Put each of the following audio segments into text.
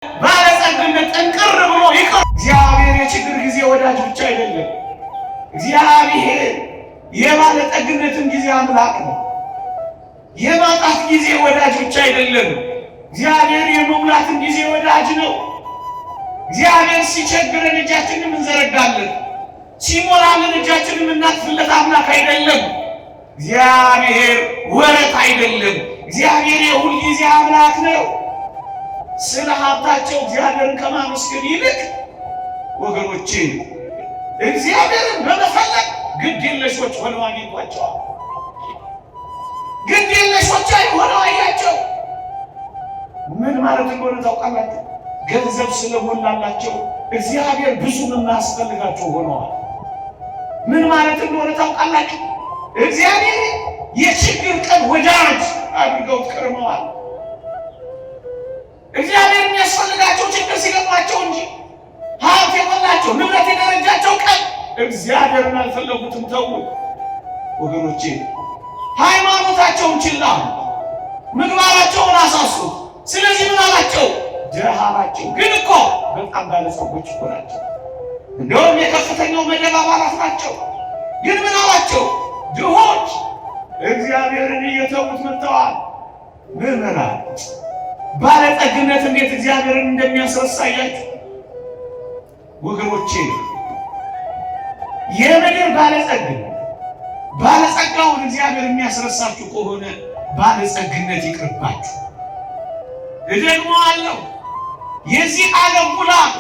ባለጸግነት ጠንቅር ብሎ ይቅር። እግዚአብሔር የችግር ጊዜ ወዳጅ ብቻ አይደለም። እግዚአብሔር የባለጠግነትን ጊዜ አምላክ ነው። የማጣት ጊዜ ወዳጅ ብቻ አይደለም። እግዚአብሔር የመሙላትን ጊዜ ወዳጅ ነው። እግዚአብሔር ሲቸግረን እጃችንን እንዘረጋለን፣ ሲሞላልን እጃችንን እናጥፍለት አምላክ አይደለም። እግዚአብሔር ወረት አይደለም። እግዚአብሔር የሁል ጊዜ አምላክ ነው። ስለ ሀብታቸው እግዚአብሔርን ከማመስገን ይልቅ ወገኖቼ እግዚአብሔርን በመፈለግ ግድ የለሾች ሆነው አግኝቷቸዋል። ግድ የለሾች ሆነው አያቸው። ምን ማለት እንደሆነ ታውቃላችሁ? ገንዘብ ስለሞላላቸው እግዚአብሔር ብዙ የማያስፈልጋቸው ሆነዋል። ምን ማለት እንደሆነ ታውቃላችሁ? እግዚአብሔር የችግር ቀን ወዳጅ አድርገው ከርመዋል። እግዚአብሔር የሚያስፈልጋቸው ችግር ሲገጥማቸው እንጂ ሀብት የሞላቸው ንብረት የደረጃቸው ቀን እግዚአብሔርን አልፈለጉትም፣ ተዉት። ወገኖቼ ሃይማኖታቸውን ችላ፣ ምግባራቸውን አሳሱት። ስለዚህ ምን አላቸው? ድሃ ናቸው። ግን እኮ በጣም ባለጸጎች እኮ ናቸው። እንደውም የከፍተኛው መደብ አባላት ናቸው። ግን ምን አላቸው? ድሆች እግዚአብሔርን እየተዉት መጥተዋል። ምዕመናን ባለጠግነት እንዴት እግዚአብሔርን እንደሚያስረሳያችሁ ወገኖቼ፣ የምድር ባለጸግነት ባለጸጋውን እግዚአብሔር የሚያስረሳችሁ ከሆነ ባለጸግነት ይቅርባችሁ። ደግሞ አለው የዚህ ዓለም ሙላት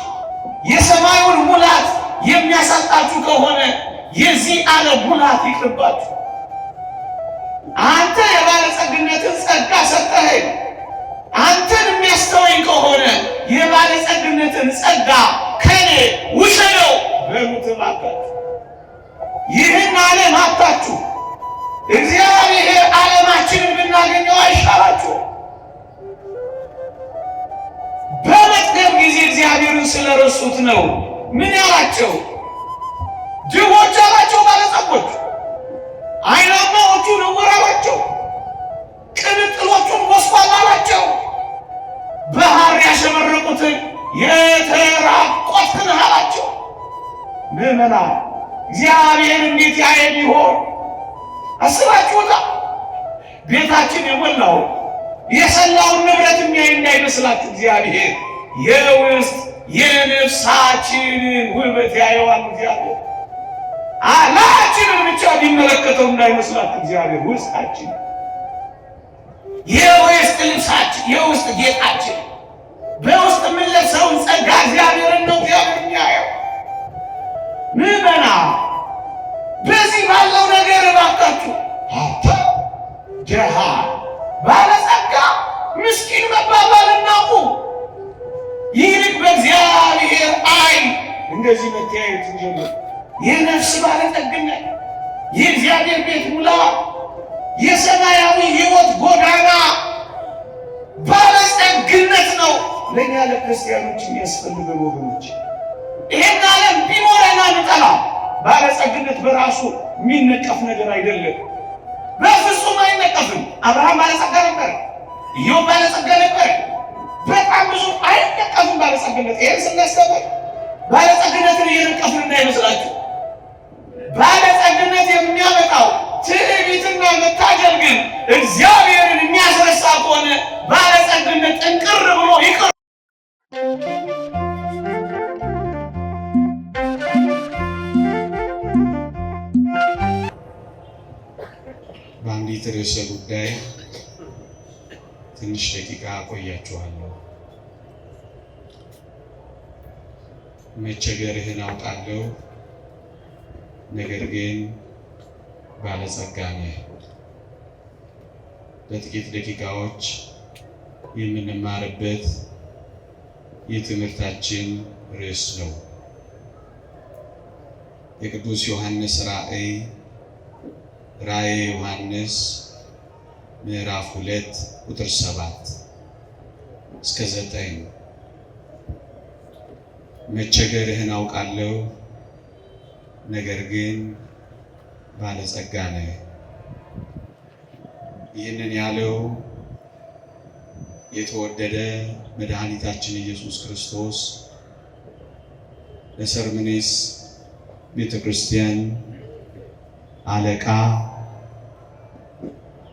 የሰማዩን ሙላት የሚያሳጣችሁ ከሆነ የዚህ ዓለም ሙላት ይቅርባችሁ። አንተ የባለጸግነትን ጸጋ ሰጠኸኝ፣ አንተን የሚያስተወኝ ከሆነ የባለጸግነትን ጸጋ ከኔ ውሰደው በሉት እባካችሁ። ይህን ዓለም አታችሁ እግዚአብሔር ዓለማችንን ብናገኘው አይሻላችሁ? በመጥገብ ጊዜ እግዚአብሔርን ስለረሱት ነው ምን ያላቸው? ድሆች አላቸው ባለጸጎች፣ አይናማዎቹን ዕውር አላቸው፣ ቅንጥሎቹን ጎስቋላ አላቸው፣ በሐር ያሸበረቁትን የተራቆትን አላቸው። ምዕመናን እግዚአብሔር እንዴት ያየን ይሆን? አስባችሁታ? ቤታችን የሞላው የሰላውን ንብረት የሚያይ እንዳይመስላችሁ እግዚአብሔር የውስጥ የነፍሳችንን ውበት ያየዋል። እግዚአብሔር አላችንን ብቻ ቢመለከተው እንዳይመስላችሁ እግዚአብሔር ውስጣችን፣ የውስጥ ልብሳችን፣ የውስጥ ጌጣችን፣ በውስጥ የምንለብሰውን ጸጋ እግዚአብሔርን ነው እግዚአብሔር የሚያየው። ምዕመና በዚህ ባለው ነገር እባካችሁ ሀብታም፣ ድሃ፣ ባለጸጋ፣ ምስኪን መባባል እናቁም። ይልቅ በእግዚአብሔር ዓይን እንደዚህ መተያየት እንጀምር። የነፍስ ባለጠግነት የእግዚአብሔር ቤት ሙላ የሰማያዊ ሕይወት ጎዳና ባለጸግነት ነው ለእኛ ለክርስቲያኖች የሚያስፈልገን ወገኖች። ይሄን ዓለም ቢኖረና ንጠላ ባለጸግነት በራሱ የሚነቀፍ ነገር አይደለም። በፍጹም አይነቀፍም። አብርሃም ባለጸጋ ነበር። ኢዮብ ባለጸጋ ነበር። በጣም ብዙ አይነቀፍም ባለጸግነት። ይሄን ስናስተምር ባለጸግነትን እየነቀፍን እንዳይመስላችሁ። ባለጸግነት የሚያመጣው ትዕቢትና መታጀል ግን እግዚአብሔርን የሚያስረሳ ከሆነ ባለጸግነት ጥንቅር ብሎ ይቅር። በአንዲት ርዕሰ ጉዳይ ትንሽ ደቂቃ አቆያችኋለሁ። መቸገርህን አውቃለሁ፣ ነገር ግን ባለጸጋ ነህ። ለጥቂት ደቂቃዎች የምንማርበት የትምህርታችን ርዕስ ነው። የቅዱስ ዮሐንስ ራእየ ዮሐንስ ምዕራፍ 2 ቁጥር 7 እስከ 9 መቸገርህን አውቃለሁ፣ ነገር ግን ባለጸጋ ነህ። ይህንን ያለው የተወደደ መድኃኒታችን ኢየሱስ ክርስቶስ ለሰርምኔስ ቤተ ክርስቲያን አለቃ፣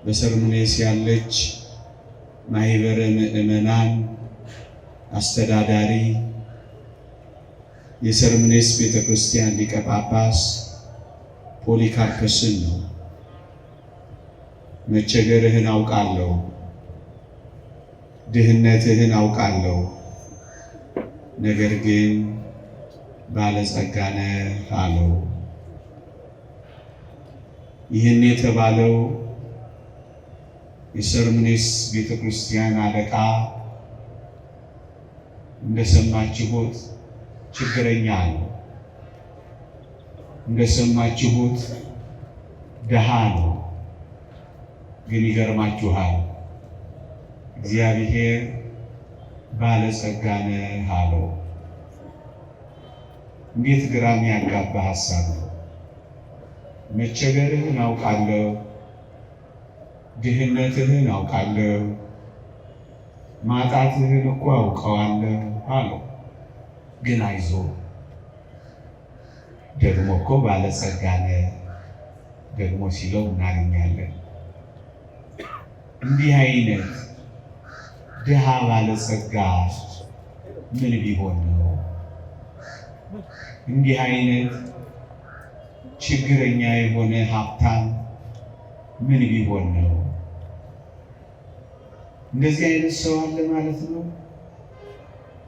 በሰርምኔስ ያለች ማህበረ ምእመናን አስተዳዳሪ፣ የሰርምኔስ ቤተ ክርስቲያን ሊቀ ጳጳስ ፖሊካርፐስን ነው። መቸገርህን አውቃለሁ፣ ድህነትህን አውቃለሁ፣ ነገር ግን ባለጸጋ ነህ አለው። ይህን የተባለው የሰርምኔስ ቤተ ክርስቲያን አለቃ እንደሰማችሁት ችግረኛ ነው። እንደሰማችሁት ደሃ ነው። ግን ይገርማችኋል፣ እግዚአብሔር ባለጸጋ ነህ አለው። እንዴት ግራም ያጋባ ሐሳብ ነው! መቸገርህን አውቃለሁ፣ ድህነትህን አውቃለሁ፣ ማጣትህን እኮ አውቀዋለሁ አለው። ግን አይዞህ፣ ደግሞ እኮ ባለጸጋ ነህ ደግሞ ሲለው እናገኛለን። እንዲህ አይነት ድሃ ባለጸጋ ምን ቢሆን ነው? እንዲህ አይነት ችግረኛ የሆነ ሀብታም ምን ቢሆን ነው? እንደዚህ አይነት ሰው አለ ማለት ነው።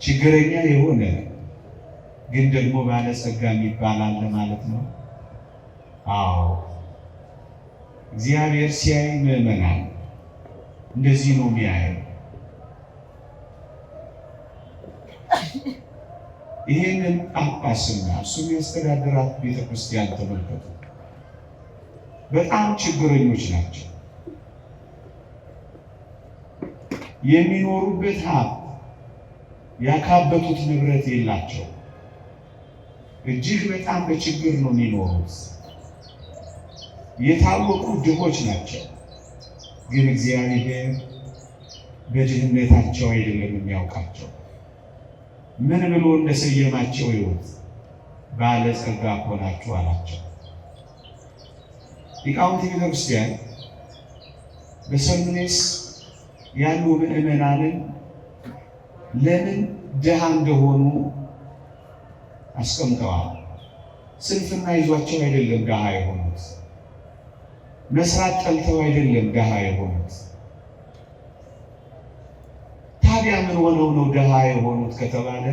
ችግረኛ የሆነ ግን ደግሞ ባለጸጋ የሚባል አለ ማለት ነው። አዎ፣ እግዚአብሔር ሲያይ ምዕመናን እንደዚህ ነው የሚያየው። ይህንን ጳጳስና እሱ የሚያስተዳድራት ቤተክርስቲያን ተመልከቱ። በጣም ችግረኞች ናቸው። የሚኖሩበት ሀብት ያካበቱት ንብረት የላቸው። እጅግ በጣም በችግር ነው የሚኖሩት። የታወቁ ድሆች ናቸው። ግን እግዚአብሔር በድህነታቸው አይደለም የሚያውቃቸው። ምን ብሎ እንደሰየማቸው ይወት ባለጸጋ ሆናችሁ አላቸው። ሊቃውንት ቤተ ክርስቲያን በሰርምኔስ ያሉ ምዕመናንን ለምን ድሃ እንደሆኑ አስቀምጠዋል። ስንፍና ይዟቸው አይደለም ድሃ የሆኑት። መስራት ጠልተው አይደለም ድሃ የሆኑት። ታዲያ ምን ሆነው ነው ድሃ የሆኑት ከተባለ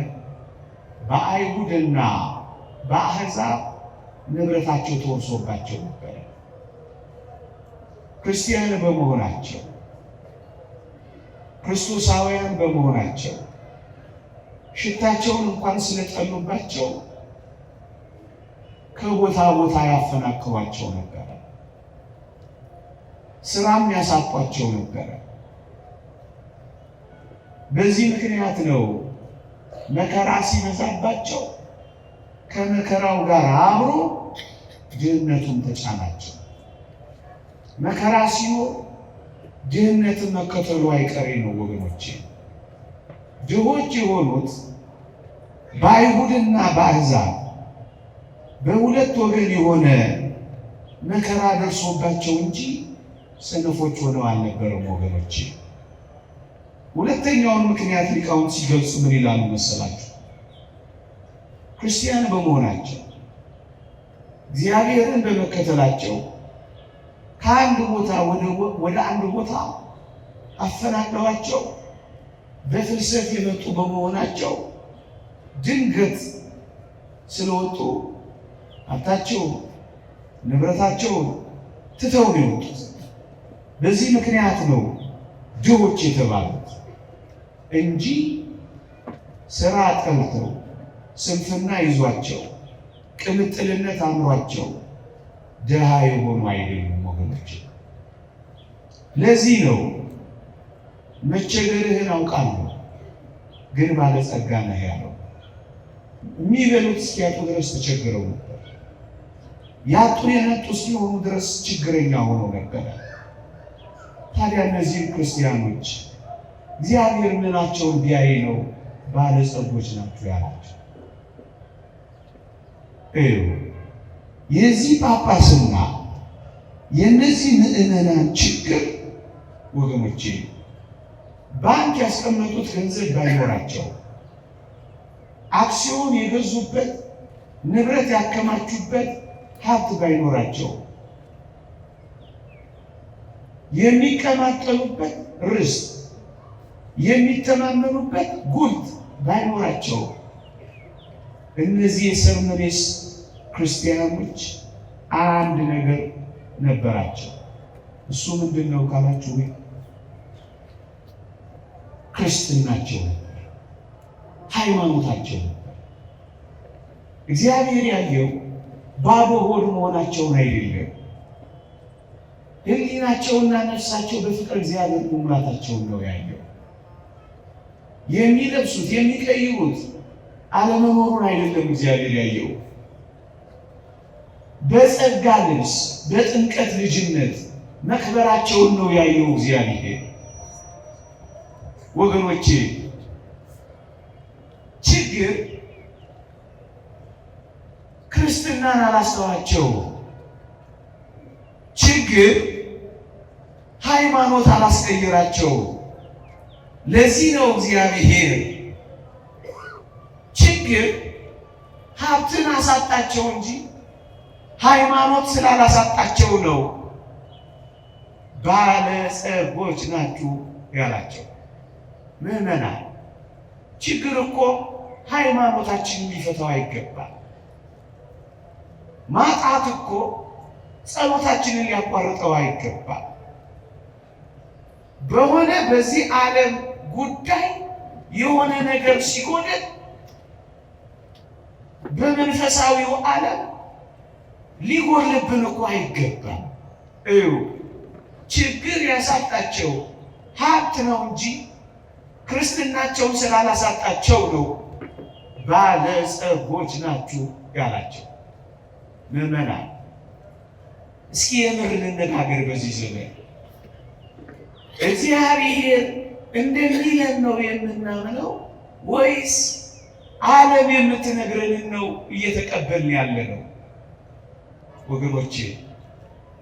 በአይሁድና በአሕዛብ ንብረታቸው ተወርሶባቸው ነበር። ክርስቲያን በመሆናቸው ክርስቶሳውያን በመሆናቸው ሽታቸውን እንኳን ስለጠሉባቸው ከቦታ ቦታ ያፈናቅሏቸው ነበረ። ስራም ያሳጧቸው ነበረ። በዚህ ምክንያት ነው መከራ ሲበዛባቸው ከመከራው ጋር አብሮ ድህነቱን ተጫናቸው። መከራ ሲኖር ድህነትን መከተሉ አይቀሬ ነው ወገኖቼ። ድሆች የሆኑት በአይሁድና በአሕዛብ በሁለት ወገን የሆነ መከራ ደርሶባቸው እንጂ ሰነፎች ሆነው አልነበረም ወገኖቼ። ሁለተኛውን ምክንያት ሊቃውንት ሲገልጹ ምን ይላሉ መሰላችሁ? ክርስቲያን በመሆናቸው እግዚአብሔርን በመከተላቸው ከአንድ ቦታ ወደ አንድ ቦታ አፈናቅለዋቸው በፍልሰት የመጡ በመሆናቸው ድንገት ስለወጡ ሀብታቸው ንብረታቸው ትተው ነው የወጡት። በዚህ ምክንያት ነው ድሆች የተባሉት እንጂ ስራ ጠልተው ስንፍና ይዟቸው ቅምጥልነት አምሯቸው ድሃ የሆኑ አይደሉም ወገኖች። ለዚህ ነው መቸገርህን አውቃለሁ ግን ባለጸጋ ነህ ያለው። የሚበሉት እስኪያጡ ድረስ ተቸግረው ነበር። ያጡ የነጡ እስኪሆኑ ድረስ ችግረኛ ሆነው ነበር። ታዲያ እነዚህ ክርስቲያኖች እግዚአብሔር ምናቸውን ቢያይ ነው ባለጸጎች ናቸው ያላቸው? የዚህ ጳጳስና የእነዚህ ምዕመናን ችግር ወገኖቼ ባንክ ያስቀመጡት ገንዘብ ባይኖራቸው፣ አክሲዮን የገዙበት ንብረት ያከማቹበት ሀብት ባይኖራቸው፣ የሚቀማጠሉበት ርስት የሚተማመኑበት ጉልት ባይኖራቸው፣ እነዚህ የሰርመኔስ ክርስቲያኖች አንድ ነገር ነበራቸው። እሱ ምንድን ነው ካላችሁ ክርስትናቸው ነበር፣ ሃይማኖታቸው ነበር። እግዚአብሔር ያየው ባዶ ሆድ መሆናቸውን አይደለም፣ ሕሊናቸውና ነፍሳቸው በፍቅር እግዚአብሔር መሙላታቸውን ነው ያየው። የሚለብሱት የሚቀይሩት አለመኖሩን አይደለም እግዚአብሔር ያየው። በጸጋ ልብስ በጥምቀት ልጅነት መክበራቸውን ነው ያየው እግዚአብሔር። ወገኖቼ ችግር ክርስትናን አላስተዋቸው፣ ችግር ሃይማኖት አላስቀየራቸው። ለዚህ ነው እግዚአብሔር ችግር ሀብትን አሳጣቸው እንጂ ሃይማኖት ስላላሳጣቸው ነው ባለጸጎች ናችሁ ያላቸው። ምዕመናን ችግር እኮ ሃይማኖታችንን ሊፈታው አይገባል። ማጣት እኮ ጸሎታችንን ሊያቋርጠው አይገባል። በሆነ በዚህ ዓለም ጉዳይ የሆነ ነገር ሲጎድል በመንፈሳዊው ዓለም ሊጎልብን እኮ አይገባም። ችግር ያሳጣቸው ሀብት ነው እንጂ ክርስትናቸውን ስላላሳጣቸው ነው ባለጸጎች ናችሁ ያላቸው። ምዕመናን እስኪ የምር እንነጋገር። በዚህ ዘመን እግዚአብሔር እንደሚለን ነው የምናምነው ወይስ ዓለም የምትነግረንን ነው እየተቀበልን ያለ ነው? ወገኖቼ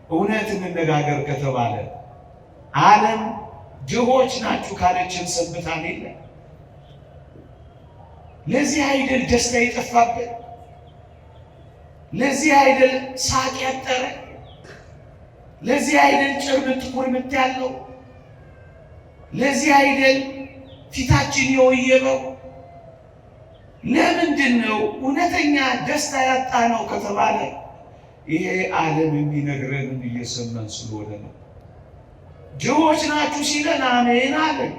እውነት እንነጋገር ከተባለ ዓለም ድሆች ናችሁ ካለችን ሰንብታን የለ። ለዚህ አይደል ደስታ የጠፋበት? ለዚህ አይደል ሳቅ ያጠረ? ለዚህ አይደል ጭርምት ኩርምት ያለው? ለዚህ አይደል ፊታችን የወየበው? ለምንድን ነው እውነተኛ ደስታ ያጣ ነው ከተባለ ይሄ ዓለም የሚነግረንን እየሰማን ስለሆነ ነው። ድሆች ናችሁ ሲለን አሜን አለን።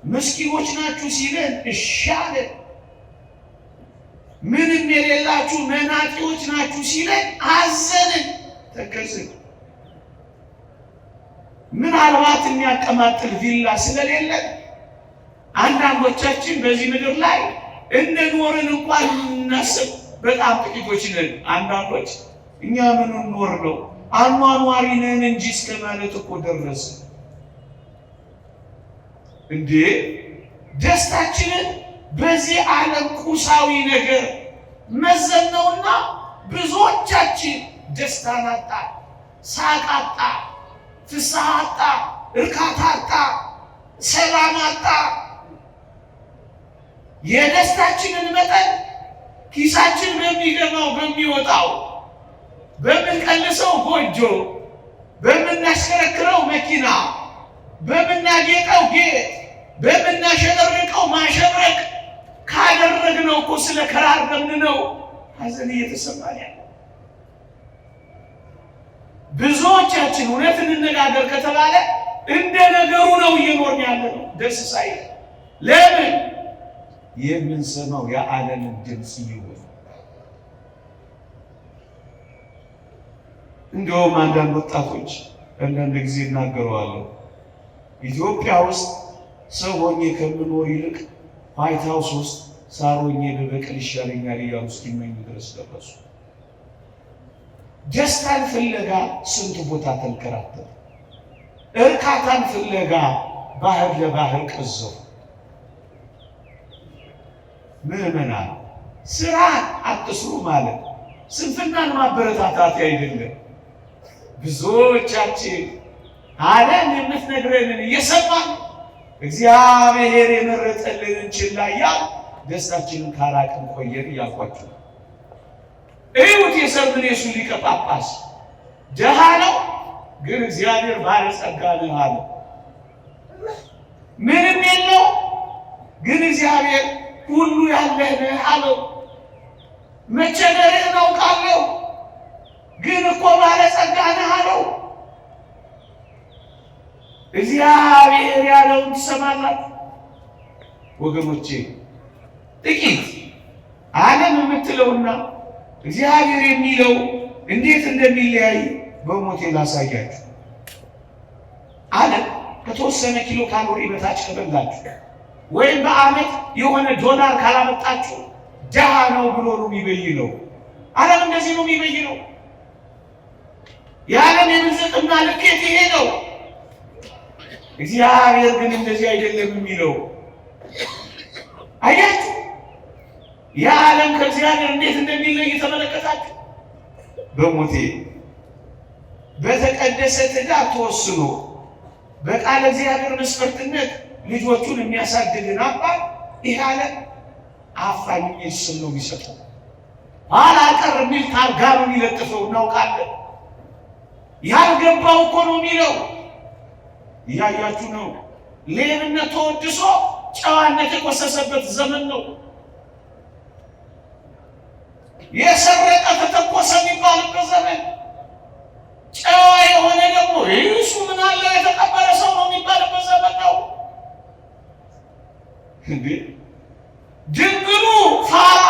ምስኪኖች ናችሁ ሲለን እሺ አለን። ምንም የሌላችሁ መናጢዎች ናችሁ ሲለን አዘንን፣ ተከዝን። ምናልባት የሚያቀማጥል ቪላ ስለሌለን አንዳንዶቻችን በዚህ ምድር ላይ እንደኖርን እንኳን እናስብ በጣም ጥቂቶች ነን። አንዳንዶች እኛ ምን እንኖር ነው አኗኗሪ ነን እንጂ እስከ ማለት እኮ ደረሰ እንዴ! ደስታችንን በዚህ ዓለም ቁሳዊ ነገር መዘነውና ብዙዎቻችን ደስታን አጣ፣ ሳቅ አጣ፣ ፍስሐ አጣ፣ እርካታ አጣ፣ ሰላም አጣ። የደስታችንን መጠን ኪሳችን በሚገባው በሚወጣው በምንቀልሰው ጎጆ በምናሽከረክረው መኪና በምናጌጠው ጌጥ በምናሸበርቀው ማሸብረቅ ካደረግነው እኮ ስለከራረምን ነው ሐዘን እየተሰማን ያለ። ብዙዎቻችን እውነት እንነጋገር ከተባለ እንደ ነገሩ ነው እየኖርን ያለ ነው ደስ ሳይል። ለምን? የምንሰማው የዓለምን ድምፅ ይሁን። እንደውም አንዳንድ ወጣቶች አንዳንድ ጊዜ እናገረዋለሁ፣ ኢትዮጵያ ውስጥ ሰው ሆኜ ከምኖር ይልቅ ዋይት ሃውስ ውስጥ ሳር ሆኜ በበቀል ይሻለኛል እያሉ እስኪመኙ ድረስ ደረሱ። ደስታን ፍለጋ ስንት ቦታ ተንከራተቱ። እርካታን ፍለጋ ባህር ለባህር ቀዘፉ። ምዕመናን ስራ አትስሩ ማለት ስንፍናን ማበረታታት አይደለም። ብዙዎቻችን ዓለም የምትነግረንን እየሰማን እግዚአብሔር የመረጠልንን ችላ እያልን ደስታችንን ካላቅን ቆየን እያልኳችሁ ነው። እዩት፣ የሰርምኔሱ ሊቀ ጳጳስ ደሃ ነው፣ ግን እግዚአብሔር ባለጸጋ ነው አለ። ምንም የለው፣ ግን እግዚአብሔር ሁሉ ያለህ ነህ አለው። መቸገርህን አውቃለሁ፣ ግን እኮ ባለጸጋ ነህ አለው። እግዚአብሔር ያለውን ትሰማላችሁ ወገኖቼ። ጥቂት ዓለም የምትለውና እግዚአብሔር የሚለው እንዴት እንደሚለያይ በሞቴ ላሳያችሁ። ዓለም ከተወሰነ ኪሎ ካሎሪ በታች ከበላችሁ ወይም በዓመት የሆነ ዶላር ካላመጣችሁ ደሃ ነው ብሎ ነው የሚበይነው። ዓለም እንደዚህ ነው የሚበይነው። የዓለም የብልጽግና ልኬት ይሄ ነው። እግዚአብሔር ግን እንደዚህ አይደለም የሚለው። አያችሁ የዓለም ከእግዚአብሔር እንዴት እንደሚለይ ተመለከታችሁ። በሞቴ በተቀደሰ ትዳር ተወስኖ በቃለ እግዚአብሔር መስፈርትነት ልጆቹን የሚያሳድግን አባት ይህ ዓለም አፋኝ የሚል ስም ነው የሚሰጠው። ኋላ ቀር የሚል ታርጋ ነው የሚለጥፈው። እናውቃለን። ያልገባው እኮ ነው የሚለው። እያያችሁ ነው። ሌብነት ተወድሶ ጨዋነት የቆሰሰበት ዘመን ነው። የሰረቀ ተተኮሰ የሚባልበት ዘመን፣ ጨዋ የሆነ ደግሞ እሱ ምን አለው የተቀበረ ሰው ነው የሚባልበት ዘመን ነው። ድንግሉ ፋራ፣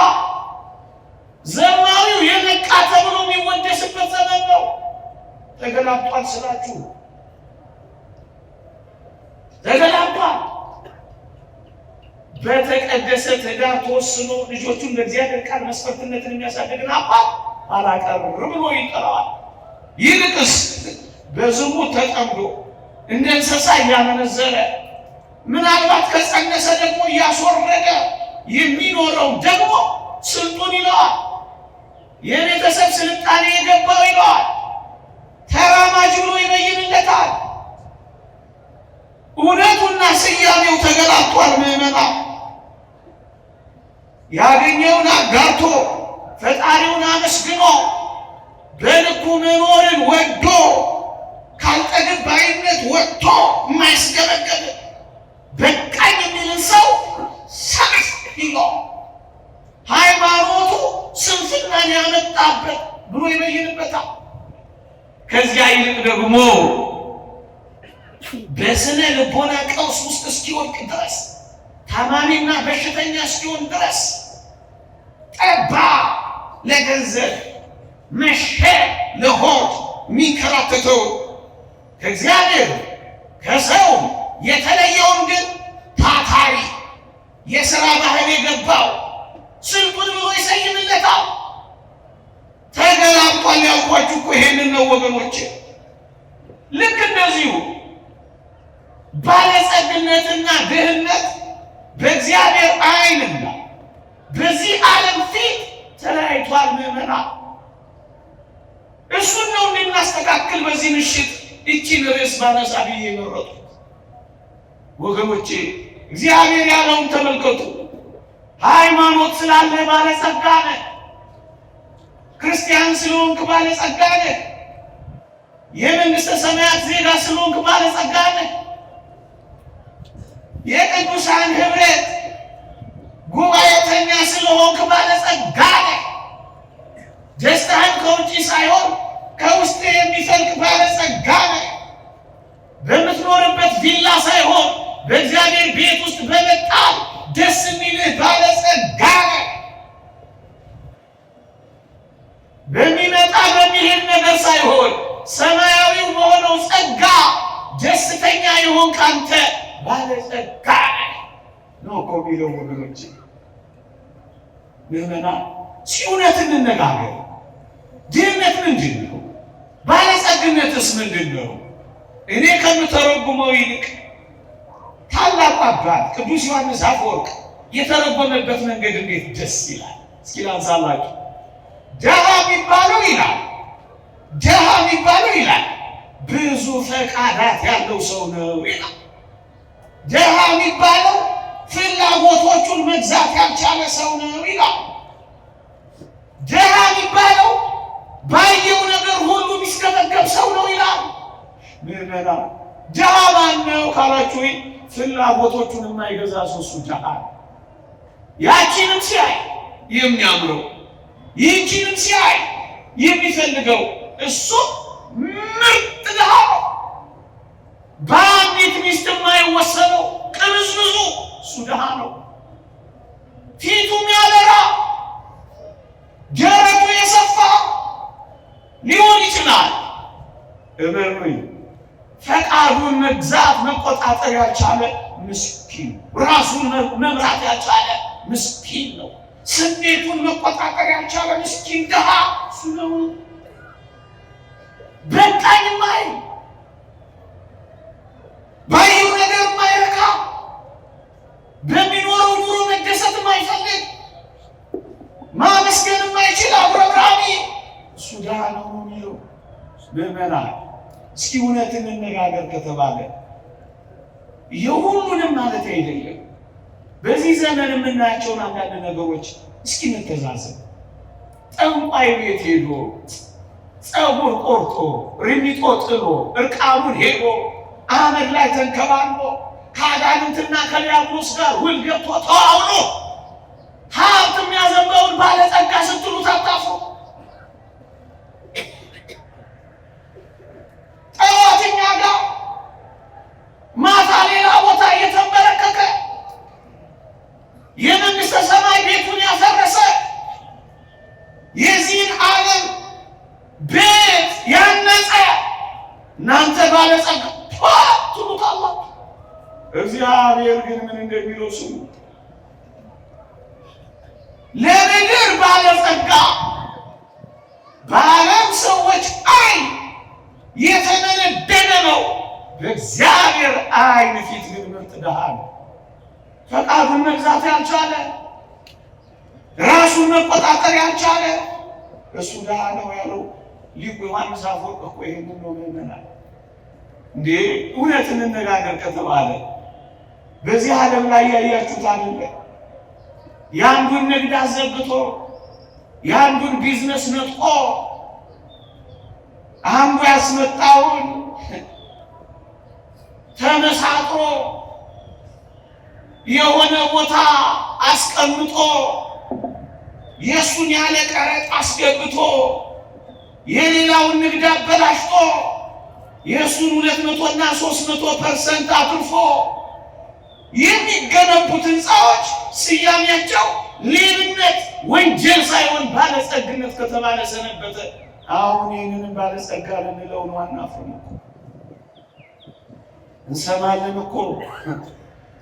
ዘማዊው የነቃ ተብሎ የሚወደስበት ዘመን ነው። ተገላብጧል ስላችሁ ተገላብጧል። በተቀደሰ ትዳር ተወስኖ ልጆቹን ለእግዚአብሔር ቃል መስፈርትነትን የሚያሳድግን አባት አላቀር ብሎ ይጠራዋል። ይልቅስ በዝሙት ተጠምዶ እንደ እንስሳ እያመነዘረ ምናልባት ከጸነሰ ደግሞ እያስወረደ የሚኖረው ደግሞ ስልጡን ይለዋል። የቤተሰብ ስልጣኔ የገባው ይለዋል። ተራማጅ ብሎ ይበይንለታል። እውነቱና ስያሜው ተገላጧል። ምዕመናን ያገኘውን አጋርቶ ፈጣሪውን አመስግኖ በልኩ መኖርን ወዶ ካልጠግብ ባይነት ወጥቶ የማይስገበገብ በቃኝ የሚልን ሰው ሰፍ ይሎ ሃይማኖቱ ስንፍናን ያመጣበት ብሎ ይበይንበታል። ከዚያ ይልቅ ደግሞ በስነ ልቦና ቀውስ ውስጥ እስኪወድቅ ድረስ ታማሚና በሽተኛ እስኪሆን ድረስ ጠባ ለገንዘብ መሸ ለሆድ የሚንከራተተው ከእግዚአብሔር ከሰው የተለየውን ግን ታታሪ የሥራ ባህል የገባው ስልጡን ብሎ ይሰይምለታል። ተገላብጧል። ያልኳችሁ እኮ ይሄንን ነው ወገኖቼ። ልክ እንደዚሁ ባለጸግነትና ድህነት በእግዚአብሔር ዓይንና በዚህ ዓለም ፊት ተለያይቷል። ምዕመናን እሱን ነው እንድናስተካክል በዚህ ምሽት እቺን ርዕስ ባነሳ ብዬ የመረጡት ወገኖቼ። እግዚአብሔር ያለውን ተመልከቱ። ሃይማኖት ስላለ ባለጸጋ ነህ፣ ክርስቲያን ስለሆንክ ባለጸጋ ነህ፣ የመንግሥተ ሰማያት ዜጋ ስለሆንክ ባለጸጋ ነህ፣ የቅዱሳን ኅብረት ጉባኤተኛ ስለሆንክ ባለጸጋ ነህ፣ ደስታህን ከውጭ ሳይሆን ከውስጥ የሚፈልቅ ባለጸጋ ነህ፣ በምትኖርበት ቪላ ሳይሆን በእግዚአብሔር ቤት ውስጥ በመጣል ደስ የሚልህ ባለጸጋ ነህ። በሚመጣ በሚሄድ ነገር ሳይሆን ሰማያዊው በሆነው ጸጋ ደስተኛ የሆንክ አንተ ባለጸጋ ነው እኮ የሚለው ወገኖች። ምዕመናን እውነት እንነጋገር። ድህነት ምንድን ነው? ባለጸግነትስ ምንድን ነው? እኔ ከምተረጉመው ይልቅ ታላቁ አባት ቅዱስ ዮሐንስ አፈወርቅ የተረጎመበት መንገድ እንዴት ደስ ይላል! እስኪ ላንሳላችሁ። ድሃ የሚባለው ይላል ብዙ ፈቃዳት ያለው ሰው ነው ይላል። ድሃ የሚባለው ፍላጎቶቹን መግዛት ያልቻለ ሰው ነው ይላል። ድሃ የሚባለው ባየው ነገር ሁሉ የሚስገበገብ ሰው ነው ይላል። ምዕመናን ድሃ ማን ነው ካላችሁ ፍላጎቶቹን የማይገዛ ሰው እሱ ድሃ ነው። ያቺንም ሲያይ የሚያምረው ይህቺንም ሲያይ የሚፈልገው እሱ ምርጥ ድሃ ነው። በአንዲት ሚስት የማይወሰነው ቅብዝብዙ እሱ ድሃ ነው። ፊቱ የሚያበራ ጀረቱ የሰፋ ሊሆን ይችላል። እመኑኝ ፈቃዱን መግዛት መቆጣጠር ያልቻለ ምስኪን፣ ራሱን መምራት ያልቻለ ምስኪን ነው። ስሜቱን መቆጣጠር ያልቻለ ምስኪን ድሃ እሱ ነው። በቃኝ ማይ ባየው ነገር የማይረካ በሚኖረው ኑሮ መደሰት የማይፈልግ ማመስገን የማይችል አጉረምራሚ እሱ ድሃ ነው የሚለው። ምዕመናን እስኪ እውነትን እንነጋገር ከተባለ የሁሉንም ማለት አይደለም። በዚህ ዘመን የምናያቸውን አንዳንድ ነገሮች እስኪ እንተዛዘብ። ጠንቋይ ቤት ሄዶ ፀጉር ቆርጦ ሪሚጦ ጥሎ እርቃኑን ሄዶ አመድ ላይ ተንከባሎ ከአጋንንትና ከዲያብሎስ ጋር ውል ገብቶ ተዋውሎ ሀብት የሚያዘንበውን ባለጸጋ ስትሉት አታፍሩ። ጠዋትኛ ጋር ማታ ሌላ ቦታ እየተንበረከከ የመንግሥተ ሰማይ ቤቱን ያፈረሰ የዚህን ዓለም ቤት ያነጸ እናንተ ባለጸጋ ትሉታላችሁ። እግዚአብሔር ግን ምን እንደሚለው ስሙ። ለምድር ባለጸጋ በዓለም ሰዎች ዓይን የተመነደነ ነው፣ በእግዚአብሔር ዓይን ፊት ግን ምርጥ ድሃ ነው። ፈቃዱን መግዛት ያልቻለ ራሱን መቆጣጠር ያልቻለ እሱ ድሃ ነው ያለው ሊቁ ዮሐንስ አፈወርቅ እኮ ይህንን ነው። ምዕመናን እንዴ እውነት እንነጋገር ከተባለ በዚህ ዓለም ላይ ያያችሁት አይደለ? የአንዱን ንግድ አዘብቶ የአንዱን ቢዝነስ ነጥቆ አንዱ ያስመጣውን ተመሳጥሮ የሆነ ቦታ አስቀምጦ የእሱን ያለ ቀረጥ አስገብቶ የሌላውን ንግድ አበላሽቶ የእሱን 200 እና 300% አትርፎ የሚገነቡት ህንፃዎች ስያሜያቸው ሌብነት፣ ወንጀል ሳይሆን ባለጸግነት ከተባለ ሰነበተ። አሁን ይህንንም ባለጸጋ ልንለው ነው። አናፍርም እኮ እንሰማለን እኮ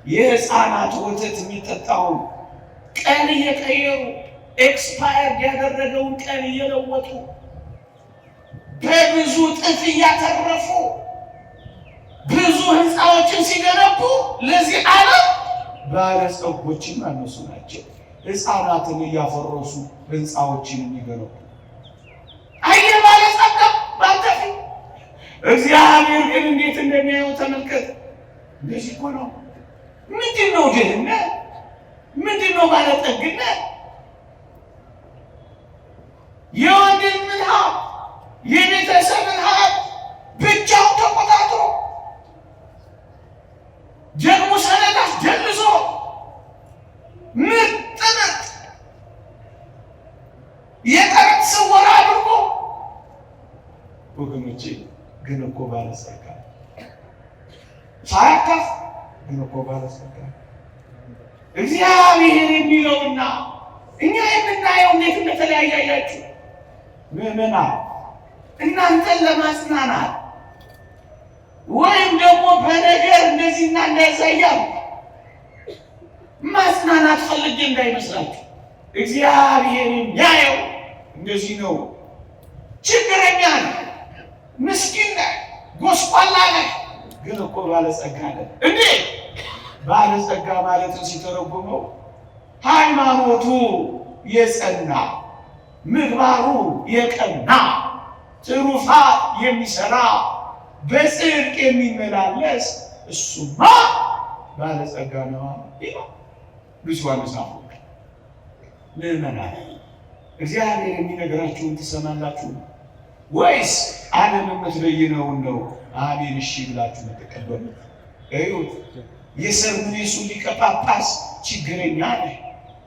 የህፃናት ወተት የሚጠጣውን ቀን እየቀየሩ ኤክስፓየርድ ያደረገውን ቀን እየለወጡ በብዙ ጥፍ እያተረፉ ብዙ ህንፃዎችን ሲገነቡ ለዚህ ዓለም ባለጸጎችን እነሱ ናቸው። ህፃናትን እያፈረሱ ህንፃዎችን የሚገነቡ አየ ባለጸጋ ባንተፊ። እግዚአብሔር ግን እንዴት እንደሚያየው ተመልከት። እንደዚህ እኮ ነው። ምንድን ነው ድህነት? ምንድን ነው ባለጠግነት? የወንድምን ሀብት የቤተሰብን ሀብት ብቻው ተቆጣጥሮ ደግሞ ሰነዳት ደልዞ ምርጥ የቀረጥ ስወራ አድርጎ ወገኖቼ ግን እኮ ባለጸጋ ሳያካፍ ግን እኮ ባለጸጋ እግዚአብሔር የሚለውና እኛ የምናየው እንዴት እንደተለያያችሁ ምዕመናን፣ እናንተን ለማጽናናት ወይም ደግሞ በነገር እንደዚህና እንደዚያ እያሉ ማጽናናት ፈልጌ እንዳይመስላችሁ። እግዚአብሔር የሚያየው እንደዚህ ነው። ችግረኛ ነህ፣ ምስኪን ነህ፣ ጎስቋላ ነህ፣ ግን እኮ ባለጸጋ ነህ። እንዴ ባለጸጋ ማለትን ሲተረጉመው ሃይማኖቱ የጸና ምግባሩ የቀና ትሩፋት የሚሰራ በጽድቅ የሚመላለስ እሱማ ባለጸጋ ነው ይላል ቅዱስ ዮሐንስ አፈወርቅ። ምዕመናን እግዚአብሔር የሚነግራችሁን ትሰማላችሁ ወይስ ዓለም የምትበይነውን ነው አሜን እሺ ብላችሁ የምትቀበሉት? እዩት፣ የሰርምኔሱ ሊቀ ጳጳስ ችግረኛ ነህ፣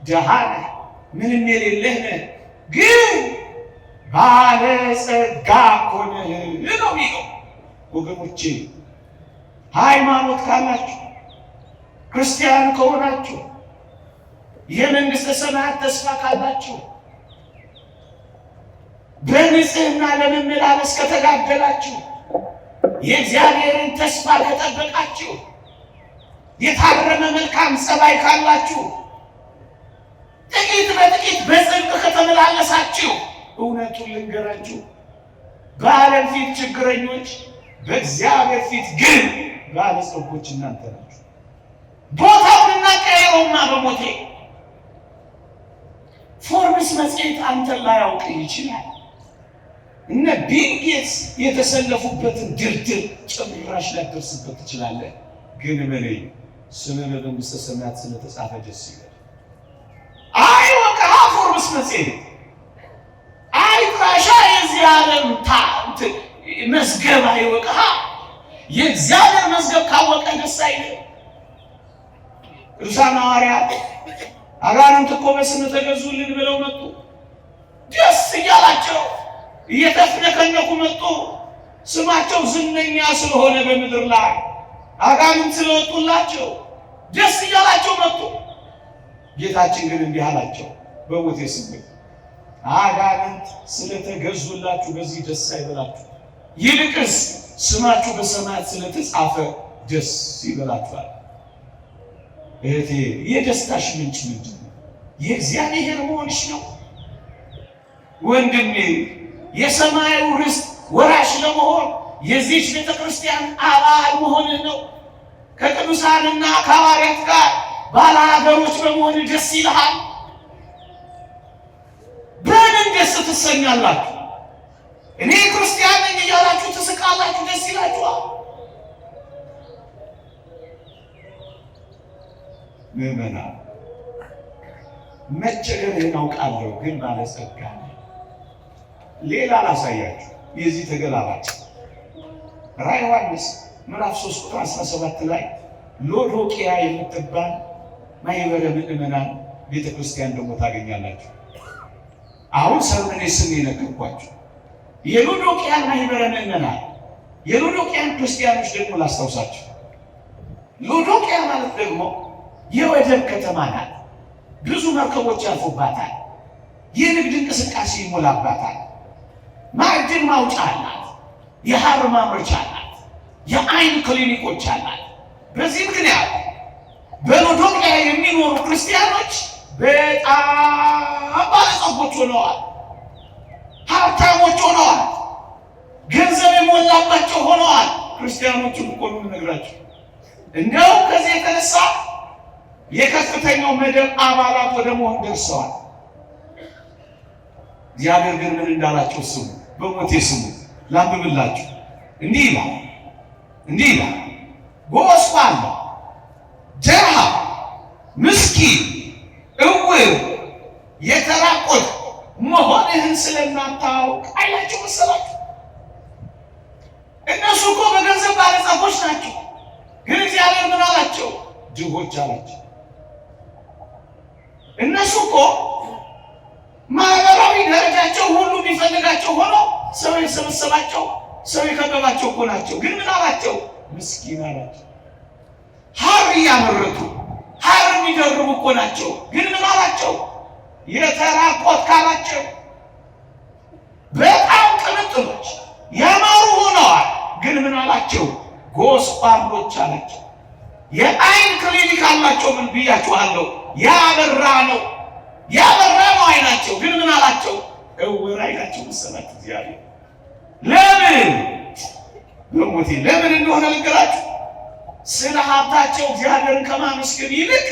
ደሃ ነህ፣ ምንም የሌለህ ነህ፣ ግን ባለጸጋ እኮ ነህ ነው የሚለው። ወገኖቼ ሃይማኖት ካላችሁ ክርስቲያን ከሆናችሁ የመንግሥተ ሰማያት ተስፋ ካላችሁ በንጽሕና ለመመላለስ ከተጋደላችሁ የእግዚአብሔርን ተስፋ ከጠበቃችሁ የታረመ መልካም ጸባይ ካላችሁ ጥቂት በጥቂት በጽድቅ ከተመላለሳችሁ እውነቱን ልንገራችሁ በዓለም ፊት ችግረኞች በእግዚአብሔር ፊት ግን ባለጸጎች እናንተ ናችሁ። ቦታውን እናቀያየውማ በሞቴ ፎርብስ መጽሔት አንተን ላያውቅ ይችላል። እነ ቢል ጌትስ የተሰለፉበትን ድርድር ጭራሽ ላደርስበት ትችላለህ። ግን ምን ስምህ በመንግሥተ ሰማያት ስለተጻፈ ደስ ይላል። አይወቅሃ ፎርብስ መጽሔት አይጥራሻ የዚህ ዓለም መዝገብ አይወቅሃ። የእግዚአብሔር መዝገብ ካወቀ ደስ አይልም። ቅዱሳን ሐዋርያት አጋንንት እኮ በስምህ ተገዙልን ብለው መጡ። ደስ እያላቸው እየተፍነከነኩ መጡ። ስማቸው ዝነኛ ስለሆነ በምድር ላይ አጋንንት ስለወጡላቸው ደስ እያላቸው መጡ። ጌታችን ግን እንዲህ አላቸው በሞቴ ስሜት አጋንንት ስለተገዙላችሁ በዚህ ደስ አይበላችሁ፣ ይልቅስ ስማችሁ በሰማያት ስለተጻፈ ደስ ይበላችኋል። እህቴ የደስታሽ ምንጭ ምንድን ነው? የእግዚአብሔር መሆንሽ ነው። ወንድሜ የሰማዩ ርስት ወራሽ ለመሆን የዚህች ቤተ ክርስቲያን አባል መሆንህ ነው። ከቅዱሳንና ከሐዋርያት ጋር ባለሀገሮች በመሆን ደስ ይልሃል። በምን ደስ ትሰኛላችሁ? እኔ ክርስቲያን ነኝ እያላችሁ ትስቃላችሁ፣ ደስ ይላችኋል። ምዕመናን መቸገርህን አውቃለሁ፣ ግን ባለጸጋ ነህ። ሌላ ላሳያችሁ። የዚህ ተገላባጭ ራዕየ ዮሐንስ ምዕራፍ 3 ቁጥር 17 ላይ ሎዶቅያ የምትባል ማህበረ ምዕመናን ቤተክርስቲያን ደግሞ ታገኛላችሁ። አሁን ሰርምኔስን የነገርኳችሁ የሎዶቅያን ማህበረ ምዕመናን የሎዶቅያን ክርስቲያኖች ደግሞ ላስታውሳችሁ። ሎዶቅያ ማለት ደግሞ የወደብ ከተማ ናት። ብዙ መርከቦች ያልፉባታል። የንግድ እንቅስቃሴ ይሞላባታል። ማዕድን ማውጫ አላት። የሐር ማምረቻ አላት። የአይን ክሊኒኮች አላት። በዚህ ምክንያት በሎዶቅያ የሚኖሩ ክርስቲያኖች በጣም ባለጸጎች ሆነዋል። ሀብታሞች ሆነዋል። ገንዘብ የሞላባቸው ሆነዋል። ክርስቲያኖቹን እኮ ነው የምነግራቸው። እንደውም ከዚህ የተነሳ የከፍተኛው መደብ አባላት ወደ መሆን ደርሰዋል። እግዚአብሔር ግን ምን እንዳላቸው ስሙ። በሞቴ ስሙ ላንብብላችሁ። እንዲህ ይላል ጎስቋላ፣ ድሃ፣ ምስኪን፣ እውር፣ የተራቆት መሆንህን ስለማታውቅ አይላቸው መሰላችሁ። እነሱ እኮ በገንዘብ ባለጸጎች ናቸው። ግን እግዚአብሔር ምን አላቸው? ድሆች አላቸው። እነሱ እኮ ማህበራዊ ደረጃቸው ሁሉ የሚፈልጋቸው ሆኖ ሰው የሰበሰባቸው ሰው የከበባቸው እኮ ናቸው። ግን ምን አላቸው? ምስኪን አላቸው። ሐር እያመረቱ ሐር የሚደርቡ እኮ ናቸው። ግን ምን አላቸው? የተራቆት ካላቸው በጣም ቅንጥሎች ያማሩ ሆነዋል። ግን ምን አላቸው? ጎስቋሎች አላቸው። የአይን ክሊኒክ አላቸው። ምን ብያችኋለሁ? ያበራ ነው አይናቸው። ግን ምን አላቸው? እውር አይናቸው መሰላችሁ። እግዚአብሔር ለምን በሞቴ ለምን እንደሆነ ልንገራችሁ። ስለ ሀብታቸው እግዚአብሔርን ከማመስገን ይልቅ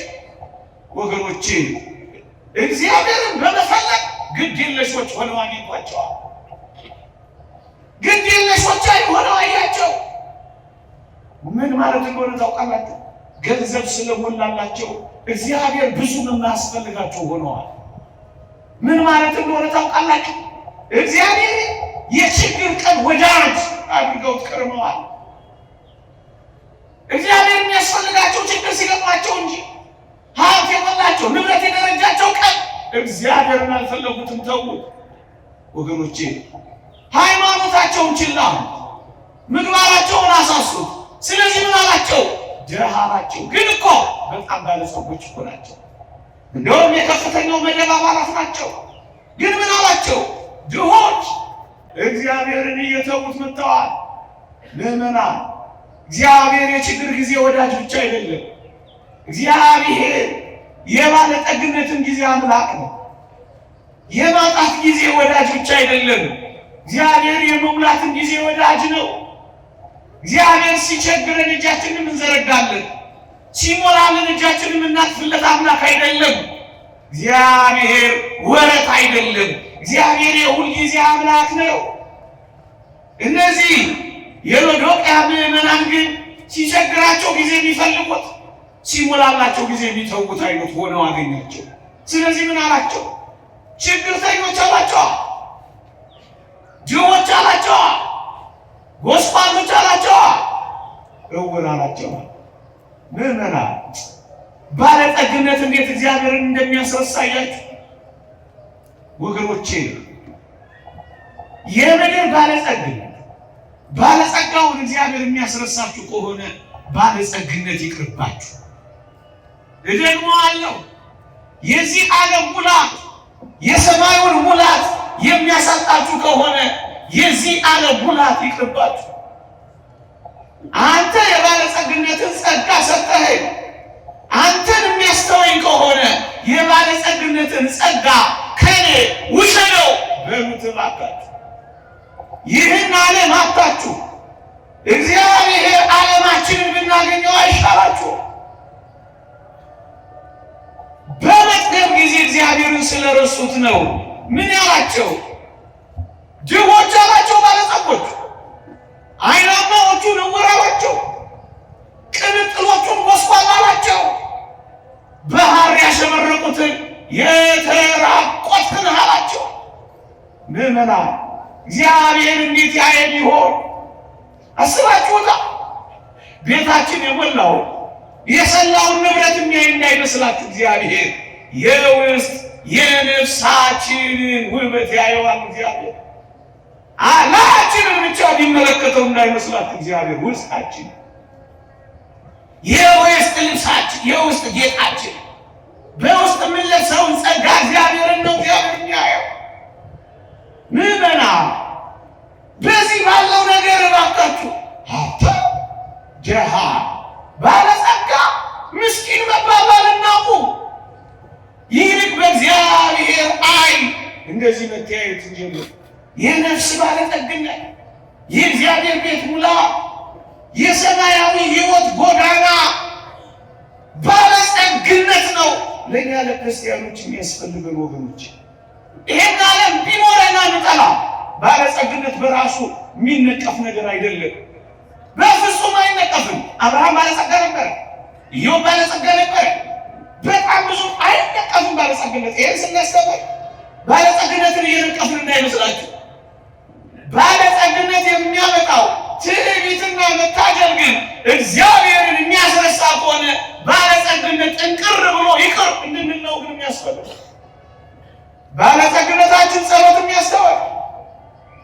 ወገኖቼ እግዚአብሔርን በመፈለግ ግድ የለሾች ሆነው አግኝቷቸዋል። ግድ የለሾች ሆነው አያቸው። ምን ማለት እንደሆነ ታውቃላችሁ? ገንዘብ ስለሞላላቸው እግዚአብሔር ብዙ የማያስፈልጋቸው ሆነዋል። ምን ማለት እንደሆነ ታውቃላችሁ? እግዚአብሔር የችግር ቀን ወዳጅ አድርገው ቀርበዋል። እግዚአብሔር የሚያስፈልጋቸው ችግር ሲገጥማቸው እንጂ ሀብት የሞላቸው ንብረት የደረጃቸው ቀን እግዚአብሔርን አልፈለጉትም፣ ተዉት። ወገኖቼ ሃይማኖታቸውን ችላ፣ ምግባራቸውን አሳሱት። ስለዚህ ምን አላቸው? ድሃ ናቸው። ግን እኮ በጣም ባለጸጎች እኮ ናቸው። እንደውም የከፍተኛው መደብ አባላት ናቸው። ግን ምን አላቸው? ድሆች እግዚአብሔርን እየተዉት መጥተዋል። ምዕመናን እግዚአብሔር የችግር ጊዜ ወዳጅ ብቻ አይደለም። እግዚአብሔር የባለጠግነትን ጊዜ አምላክ ነው። የማጣት ጊዜ ወዳጅ ብቻ አይደለም። እግዚአብሔር የመሙላትን ጊዜ ወዳጅ ነው። እግዚአብሔር ሲቸግረን እጃችንን እንዘረጋለን፣ ሲሞላልን እጃችንን እናጥፍለት አምላክ አይደለም። እግዚአብሔር ወረት አይደለም። እግዚአብሔር የሁል ጊዜ አምላክ ነው። እነዚህ የሎዶቅያ ምዕመናን ግን ሲቸግራቸው ጊዜ የሚፈልጉት ሲሞላላቸው ጊዜ የሚተዉት አይነት ሆነው አገኛቸው። ስለዚህ ምን አላቸው? ችግርተኞች አላቸዋ፣ ድሆች አላቸዋ፣ ጎስቋሎች አላቸዋ፣ እውር አላቸዋ። ምዕመናን ባለጠግነት እንዴት እግዚአብሔርን እንደሚያስረሳያችሁ ወገኖቼ። የምድር ባለጸግነት ባለጸጋውን እግዚአብሔር የሚያስረሳችሁ ከሆነ ባለጸግነት ይቅርባችሁ። ደግሞ አለው የዚህ ዓለም ሙላት የሰማዩን ሙላት የሚያሳጣችሁ ከሆነ የዚህ ዓለም ሙላት ይቅርባችሁ። አንተ የባለጸግነትን ጸጋ ሰጠኸኝ፣ አንተን የሚያስተወኝ ከሆነ የባለጸግነትን ጸጋ ከኔ ውሰደው በሉት እባካችሁ። ይህን ዓለም አታችሁ እግዚአብሔር ዓለማችንን ብናገኘው አይሻላችሁ? በመጥገብ ጊዜ እግዚአብሔርን ስለረሱት ነው። ምን ያላቸው? ድሆች አላቸው ባለጸጎች፣ አይናማዎቹን ዕውር አላቸው፣ ቅንጥሎቹን ጎስቋላ አላቸው፣ በሐር ያሸበረቁትን የተራቆትን አላቸው። ምዕመናን እግዚአብሔር እንዴት ያየን ይሆን? አስባችሁታ? ቤታችን የሞላው የሰላውን ንብረት የሚያይ እንዳይመስላችሁ እግዚአብሔር የውስጥ የነፍሳችንን ውበት ያየዋል። እግዚአብሔር አላችንን ብቻ ቢመለከተው እንዳይመስላችሁ እግዚአብሔር ውስጣችን፣ የውስጥ ልብሳችን፣ የውስጥ ጌጣችን፣ በውስጥ የምንለብሰውን ጸጋ እግዚአብሔርን ነው እግዚአብሔር የሚያየው። ምዕመናን በዚህ ባለው ነገር እባካችሁ ሀብታም፣ ድሃ፣ ባለጸጋ፣ ምስኪን መባባል እናቁም። ይልቅ በእግዚአብሔር ዓይን እንደዚህ መተያየት እንጀምር። የነፍስ ባለጠግነት፣ የእግዚአብሔር ቤት ሙላ፣ የሰማያዊ ሕይወት ጎዳና ባለጸግነት ነው ለእኛ ለክርስቲያኖች የሚያስፈልገን ወገኖች። ይሄን ዓለም ቢኖረና እንጠላ ባለጸግነት በራሱ የሚነቀፍ ነገር አይደለም። በፍጹም አይነቀፍም። አብርሃም ባለጸጋ ነበር፣ ኢዮብ ባለጸጋ ነበር። በጣም ብዙ አይነቀፍም ባለጸግነት። ይህን ስናስተምር ባለጸግነትን እየነቀፍን እንዳይመስላችሁ። ባለጸግነት የሚያመጣው ትዕቢትና መታጀል ግን እግዚአብሔርን የሚያስረሳ ከሆነ ባለጸግነት ጥንቅር ብሎ ይቅር እንድንለው ግን የሚያስፈልግ ባለጸግነታችን ጸሎት የሚያስተወር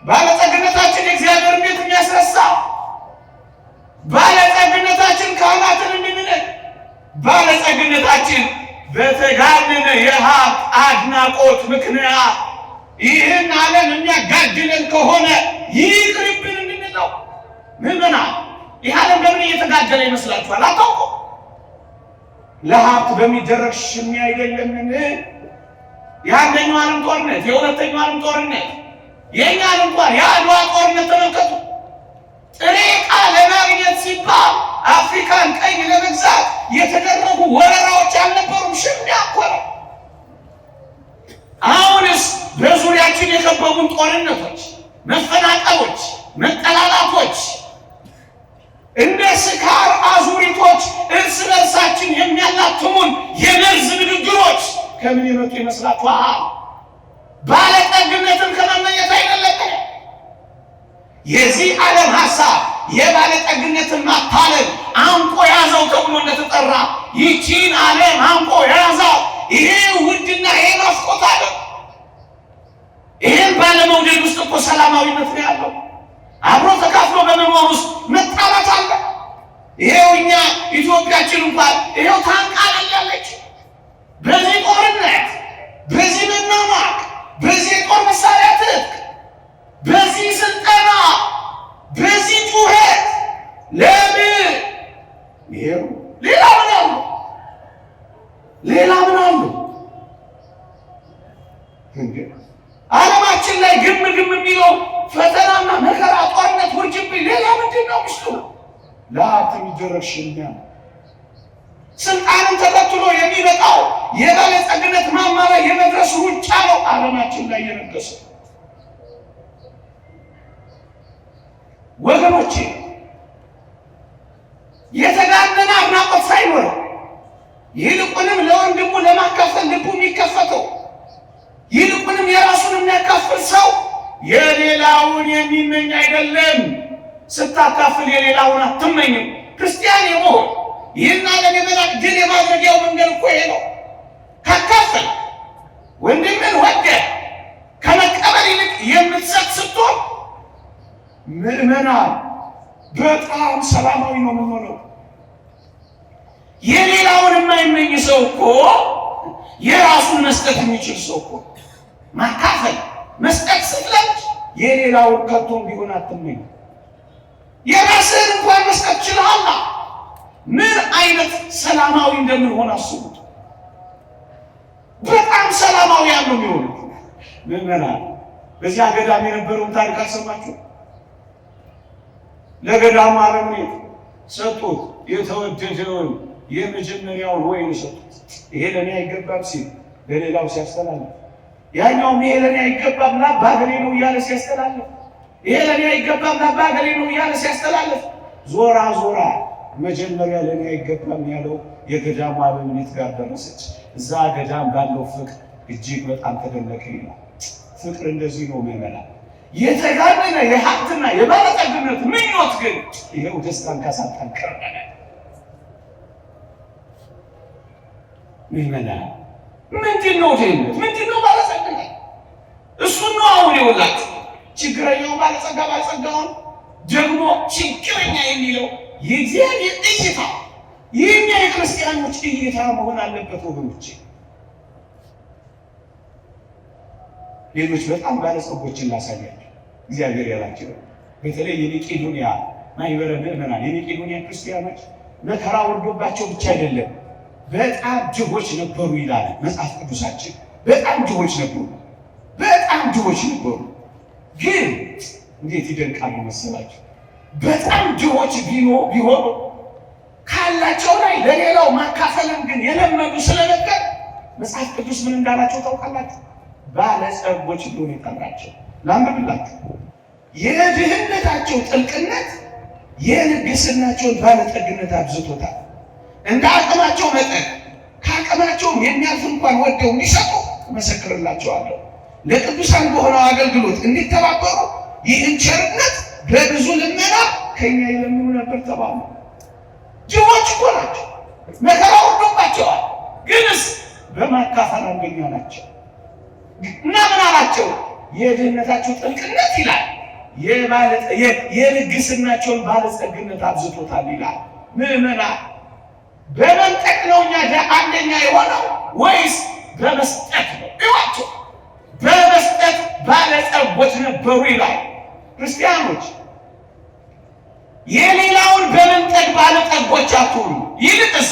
ባለጸግነታችን የእግዚአብሔር ቤት የሚያስረሳ ባለጸግነታችን ካህናትን እንድንነቅ ባለጸግነታችን በተጋነነ የሀብት አድናቆት ምክንያት ይህን ዓለም የሚያጋድለን ከሆነ ይቅርብን እንድንለው። ምዕመናን ይህ ዓለም ለምን እየተጋደለ ይመስላችኋል? አታውቁ? ለሀብት በሚደረግ ሽሚያ አይደለምን? የአንደኛው ዓለም ጦርነት፣ የሁለተኛው ዓለም ጦርነት፣ የእኛን እንኳን የአድዋ ጦርነት ተመልከቱ። ጥሬ ዕቃ ለማግኘት ሲባል አፍሪካን ቀኝ ለመግዛት የተደረጉ ወረራዎች አልነበሩም? ሽሚያ እኮ ነው። አሁንስ በዙሪያችን የከበቡን ጦርነቶች፣ መፈናቀሎች፣ መጠላላቶች እንደ ስካር አዙሪቶች እርስ በርሳችን የሚያላትሙን የመርዝ ንግግሮች ከምን የመጡ ይመስላችኋል? ባለጠግነትን ከመመኘት አይደለም። የዚህ ዓለም ሐሳብ የባለጠግነትን ማታለል አንቆ ያዘው ተብሎ እንደተጠራ ይቺን ዓለም አንቆ ያዘው። ይሄ ውድና ይሄ ናፍቆት አለ። ይሄን ባለመውደድ ውስጥ እኮ ሰላማዊነት ነው ያለው። አብሮ ተካፍሎ በመኖር ውስጥ መጣላት አለ። ይሄው እኛ ኢትዮጵያችን እንኳን ይሄው ታንቃለች። በዚህ ጦርነት፣ በዚህ መናማቅ፣ በዚህ ጦር መሳሪያ ትጥቅ፣ በዚህ ስልጠና፣ በዚህ ጩኸት ለምን? ይሄው ሌላ ምን አለ? ሌላ ምን አለ? ዓለማችን ላይ ግም የሚለው ፈተናና መከራ፣ ጦርነት፣ ውርጅብኝ ሌላ ምንድን ነው? ምስሉ ለሀብት የሚደረግ ሽሚያ፣ ስልጣንን ተከትሎ የሚመጣው የባለጸግነት ማማ ላይ የመድረስ ሩጫ ነው ዓለማችን ላይ የነገሰው። ወገኖቼ የተጋነነ አድናቆት ሳይኖረው ይልቁንም ለወንድሙ ለማካፈል ልቡ የሚከፈተው ይልቁንም የራሱን የሚያካፍል ሰው የሌላውን የሚመኝ አይደለም። ስታካፍል የሌላውን አትመኝም። ክርስቲያን የመሆን ይህን ዓለም የመናቅ ድል የማድረጊያው መንገድ እኮ ይሄ ነው። ካካፈል ወንድምን ወደ ከመቀበል ይልቅ የምትሰጥ ስትሆን ምዕመናን በጣም ሰላማዊ ነው የምንሆነው። የሌላውን የማይመኝ ሰው እኮ የራሱን መስጠት የሚችል ሰው እኮ ማካፈል መስጠት ስትለምድ የሌላውን ከቶም ቢሆን አትመኝ። የራስህን እንኳን መስጠት ችለሃል። ምን አይነት ሰላማዊ እንደምንሆን አስቡት። በጣም ሰላማዊ ያለው የሚሆኑት ምዕመናን። በዚያ ገዳም የነበረውን ታሪክ አልሰማችሁ? ለገዳሙ አበምኔት ሰጡት። የተወደደውን የመጀመሪያውን ወይን ሰጡት። ይሄ ለእኔ አይገባም ሲል ለሌላው ሲያስተላልፍ፣ ያኛውም ይሄ ለእኔ አይገባም ለአባ ገሌ ነው እያለ ሲያስተላልፍ፣ ይሄ ለእኔ አይገባም ለአባ ገሌ ነው እያለ ሲያስተላልፍ፣ ዞራ ዞራ መጀመሪያ ለእኔ አይገባም ያለው የገዳሙ አበምኔት ጋር ደረሰች። እዛ ገዳም ባለው ፍቅር እጅግ በጣም ተደነቀ ይላል። ፍቅር እንደዚህ ነው ምዕመናን። የተጋነነ የሀብትና የባለጠግነት ምኞት ግን ይሄው ደስታን ካሳጣን ቀረበ። ምዕመናን ምንድን ነው ድህነት? ምንድን ነው ባለጸግነት? እሱን ነው አሁን የወላችሁ ችግረኛው ባለጸጋውን ደግሞ ችግረኛ የሚለው የእግዚአብሔር እይታ የእኛ የክርስቲያኖች እይታ መሆን አለበት ወገኖቼ። ሌሎች በጣም ባለጸጎችን ላሳያቸው እግዚአብሔር ያላቸው። በተለይ የመቄዶንያ ማህበረ ምዕመናን የመቄዶንያ ክርስቲያኖች መከራ ወርዶባቸው ብቻ አይደለም በጣም ድሆች ነበሩ ይላል መጽሐፍ ቅዱሳችን። በጣም ድሆች ነበሩ፣ በጣም ድሆች ነበሩ። ግን እንዴት ይደንቃሉ መሰላችሁ! በጣም ድሆች ቢሆኑ ካላቸው ላይ ለሌላው ማካፈልን ግን የለመዱ ስለነበር መጽሐፍ ቅዱስ ምን እንዳላቸው ታውቃላችሁ? ባለጸጎች ብሎ የጠራቸው። ላንብብላችሁ። የድህነታቸው ጥልቅነት የልግስናቸውን ባለጠግነት አብዝቶታል። እንደ አቅማቸው መጠን ከአቅማቸውም የሚያልፍ እንኳን ወደው እንዲሰጡ እመሰክርላቸዋለሁ። ለቅዱሳን በሆነው አገልግሎት እንዲተባበሩ ይህን ቸርነት በብዙ ልመና ከኛ ይለምኑ ነበር ተባሉ። ድሆች እኮ ናቸው፣ መከራ ወርዶባቸዋል። ግንስ በማካፈል አንደኛ ናቸው። እና ምን አላቸው? የድህነታቸው ጥልቅነት ይላል የልግስናቸውን ባለጸግነት አብዝቶታል ይላል። ምዕመናን በመንጠቅ ነው እኛ አንደኛ የሆነው ወይስ በመስጠት ነው? ይዋቸው በመስጠት ባለጸጎች ነበሩ ይላል። ክርስቲያኖች የሌላውን በመንጠቅ ባለጸጎች አትሁኑ። ይልቅስ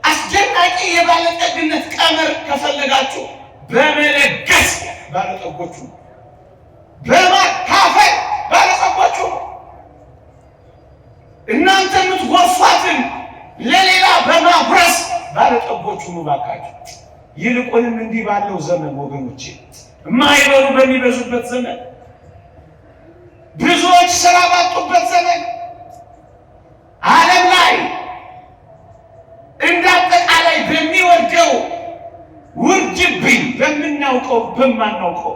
አስደናቂ የባለጠግነት ቀመር ከፈለጋችሁ በመለገስ ባለጠጎቹ፣ በማካፈል ባለጸጎቹ። እናንተ የምትጎርሷትን ለሌላ በማጉረስ ባለጠጎች ሁኑ ባካችሁ። ይልቁንም እንዲህ ባለው ዘመን ወገኖቼ፣ የማይበሉ በሚበዙበት ዘመን፣ ብዙዎች ስራ ባጡበት ዘመን፣ ዓለም ላይ እንዳጠቃላይ በሚወርደው ውርጅብኝ በምናውቀው በማናውቀው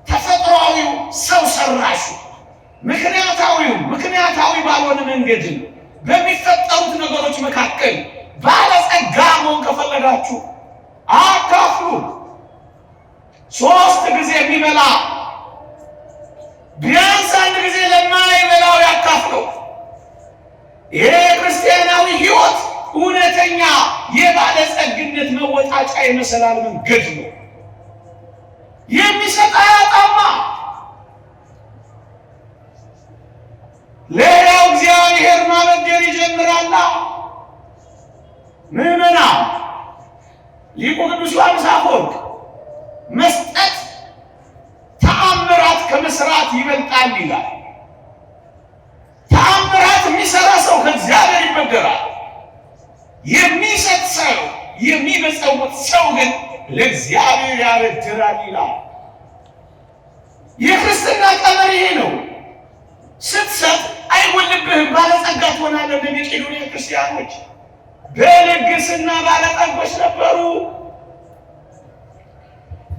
ተፈጥሯዊው ሰው ሰራሹ ምክንያታዊ ባልሆነ መንገድ በሚፈጠሩት ነገሮች መካከል ባለጸጋ መሆን ከፈለጋችሁ አካፍሉ። 3 ጊዜ የሚበላ ቢያንስ 1 ጊዜ ለማይበላው ያካፍለው። ይሄ ክርስቲያናዊ ሕይወት እውነተኛ የባለጸግነት መወጣጫ የመሰላል መንገድ ነው። የሚሰጥ አያጣማ። ሌላው እግዚአብሔር ማበደር ይጀምራል። ምዕመናን ሊቁ ቅዱስ ዮሐንስ አፈወርቅ መስጠት ተአምራት ከመስራት ይበልጣል ይላል። ተአምራት የሚሰራ ሰው ከእግዚአብሔር ይበደራል። የሚሰጥ ሰው የሚመጸውት ሰው ግን ለእግዚአብሔር ያበድራል ይላል። የክርስትና ቀመር ይሄ ነው። ስትሰጥ አይጎልብህም፣ ባለጸጋ ትሆናለህ። በመቄዶንያ ክርስቲያኖች በልግስና ባለጠጎች ነበሩ።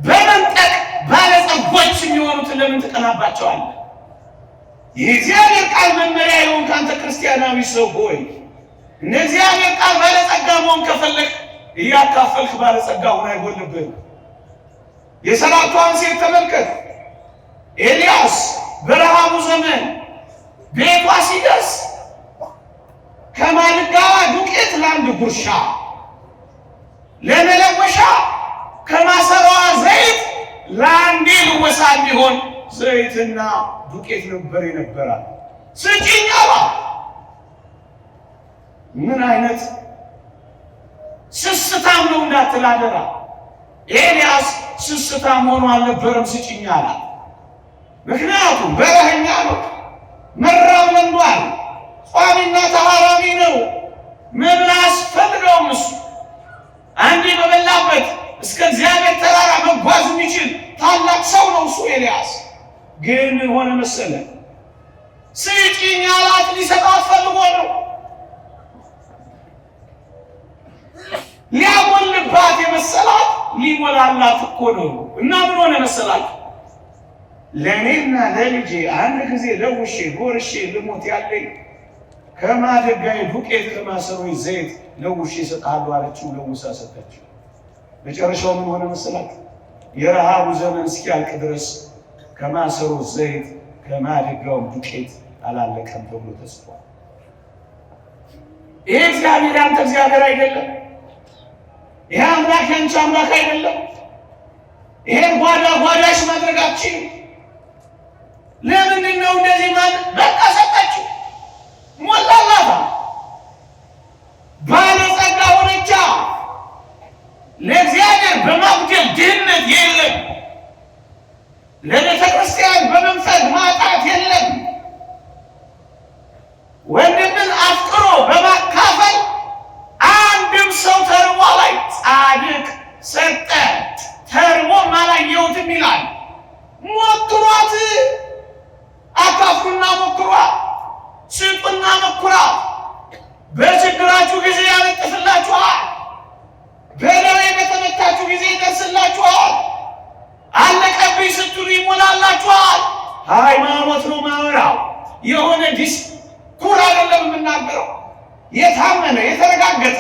በመንጠቅ ባለጸጎች የሚሆኑትን ለምን ትቀናባቸዋለህ? የእግዚአብሔር ቃል መመሪያ የሆን ከአንተ ክርስቲያናዊ ሰው ሆይ እንደ እግዚአብሔር ቃል ባለጸጋ መሆን ከፈለግ እያካፈልክ ባለጸጋ ሁን፣ አይጎልብህም። የሰራቷን ሴት ተመልከት። ኤልያስ በረሃቡ ዘመን ቤቷ ሲደርስ ከማድጋዋ ዱቄት ለአንድ ጉርሻ፣ ለመለወሻ ከማሰሯዋ ዘይት ለአንዴ ልወሳ የሚሆን ዘይትና ዱቄት ነበር የነበራት። ስጪኝ አላት። ምን አይነት ስስታም ነው እንዳትላደራ። ኤልያስ ስስታም ሆኖ አልነበረም። ስጪኝ አላት። ምክንያቱም በረሃኛ ነው፣ መራብ ለምዷል፣ ቋሚና ተሃራሚ ነው። መብል አያስፈልገውም። እሱ አንዴ በበላበት እስከ እግዚአብሔር ተራራ መጓዝ የሚችል ታላቅ ሰው ነው እሱ ኤልያስ። ግን ሆነ መሰለ ስጪኝ አላት። ሊሰጣት ፈልጎ ነው። ሊያጎልባት የመሰላት ሊሞላላት እኮ ነው። እና ምን ሆነ መሰላት? ለእኔና ለልጄ 1 ጊዜ ለውሼ ጎርሼ ልሞት ያለኝ ከማድጋዬ ዱቄት ከማሰሮዬ ዘይት ለውሼ እሰጥሃለሁ አለችው። ለውሳ ሰጠችው። መጨረሻው ምን ሆነ መሰላት? የረሃቡ ዘመን እስኪያልቅ ድረስ ከማሰሮ ዘይት ከማድጋው ዱቄት አላለቀም ተብሎ ተጽፏል። ይሄ እግዚአብሔር ያንተ እግዚአብሔር አይደለም? ይሄ አምላክ ያንቺ አምላክ አይደለም? ይሄን ጓዳሽ ማድረጋችን ለምንድን ነው? እንደዚህ ማለት በቃ ሰጠችው፣ ሞላላታ፣ ባለጸጋ ሆነቻ። ለእግዚአብሔር በማጉደል ድህነት የለም። ለቤተ ክርስቲያን በመንፈግ ማጣት የለም። ወንድምን አፍቅሮ በማካፈል አንድም ሰው ተርቦ ላይ ጻድቅ ሰጠ፣ ተርቦም አላየሁትም ይላል። ሞክሯት፣ አካፍሉና ሞክሯት፣ ስጡና ሞክሯት። በችግራችሁ ጊዜ ያነጥፍላችኋል። በደዌ በተመታችሁ ጊዜ ይደርስላችኋል። አለቀብኝ ስትሉ ይሞላላችኋል። ሃይማኖት ነው ማወራው፣ የሆነ ዲስኩር አይደለም የምናገረው። የታመነ የተረጋገጠ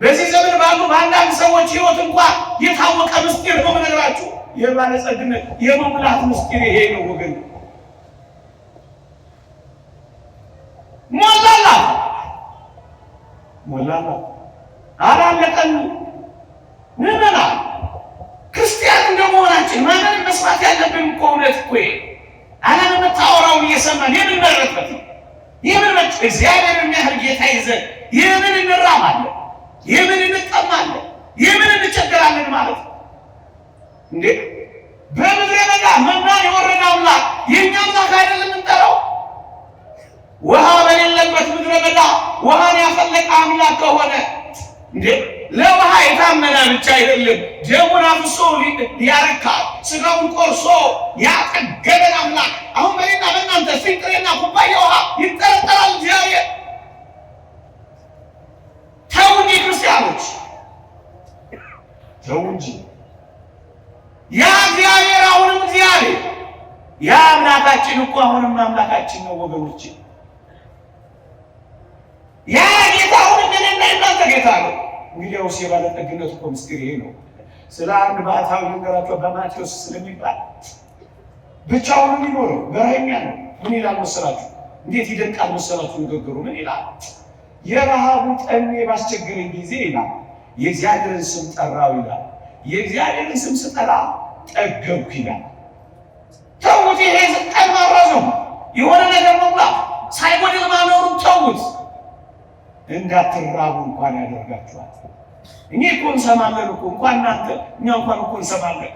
በዚህ ዘመን ባሉ በአንዳንድ ሰዎች ሕይወት እንኳን የታወቀ ምስጢር ነው የምነግራችሁ። የባለጸግነት የመሙላት ምስጢር ይሄ ነው ወገን። ሞላላት አላለቀን። ምንና ክርስቲያን እንደመሆናችን ማንንም መስማት ያለብን እኮ እውነት እኮ ዓለም የምታወራውን እየሰማን የምንመረበት የምን እግዚአብሔር የሚያህል ጌታ ይዘን የምን እንራማለን፣ የምን እንጠማለን፣ የምን እንቸገራለን ማለት ነው እንዴ? በምድረ በዳ መና የወረደ አምላክ የእኛ አምላክ አይደለም እንጠራው? ውሃ በሌለበት ምድረ በዳ ውሃን ያፈለቀ አምላክ ከሆነ እንዴ ለውሃ የታመነ ብቻ አይደለም፣ ደሙን አፍሶ ሊያረካ ስጋውን ቆርሶ ያጠገበን አምላክ አሁን በእኔና በእናንተ ፊንጥሬና ኩባያ ውሃ ይጠረጠራል እግዚአብሔር? ተው እንጂ ክርስቲያኖች ተው እንጂ። ያ እግዚአብሔር አሁንም እግዚአብሔር ያ አምላካችን እኮ አሁንም አምላካችን ነው ወገኖች። ያ ጌታ አሁንም እኔና እናንተ ጌታ ነው። እንግዲያውስ የባለጠግነት እኮ ምስጢር ይሄ ነው። ስለ አንድ ባህታዊ ነገራቸው በማቴዎስ ስለሚባል ብቻውን የሚኖረው በረሃኛ ነው። ምን ይላል መሰላችሁ? እንዴት ይደንቃል መሰላችሁ ንግግሩ። ምን ይላል? የረሃቡ ጠኔ ባስቸገረኝ ጊዜ ይላል የእግዚአብሔርን ስም ጠራው ይላል። የእግዚአብሔርን ስም ስጠራ ጠገብኩ ይላል። ተውት። ይሄ ቀን ማራዘሙ የሆነ ነገር መሙላት ሳይጎድል ማኖሩን ተውት። እንዳትራቡ እንኳን ያደርጋችኋል። እኛ እኮ እንሰማለን እኮ እንኳን እናንተ እኛ እንኳን እኮ እንሰማለን።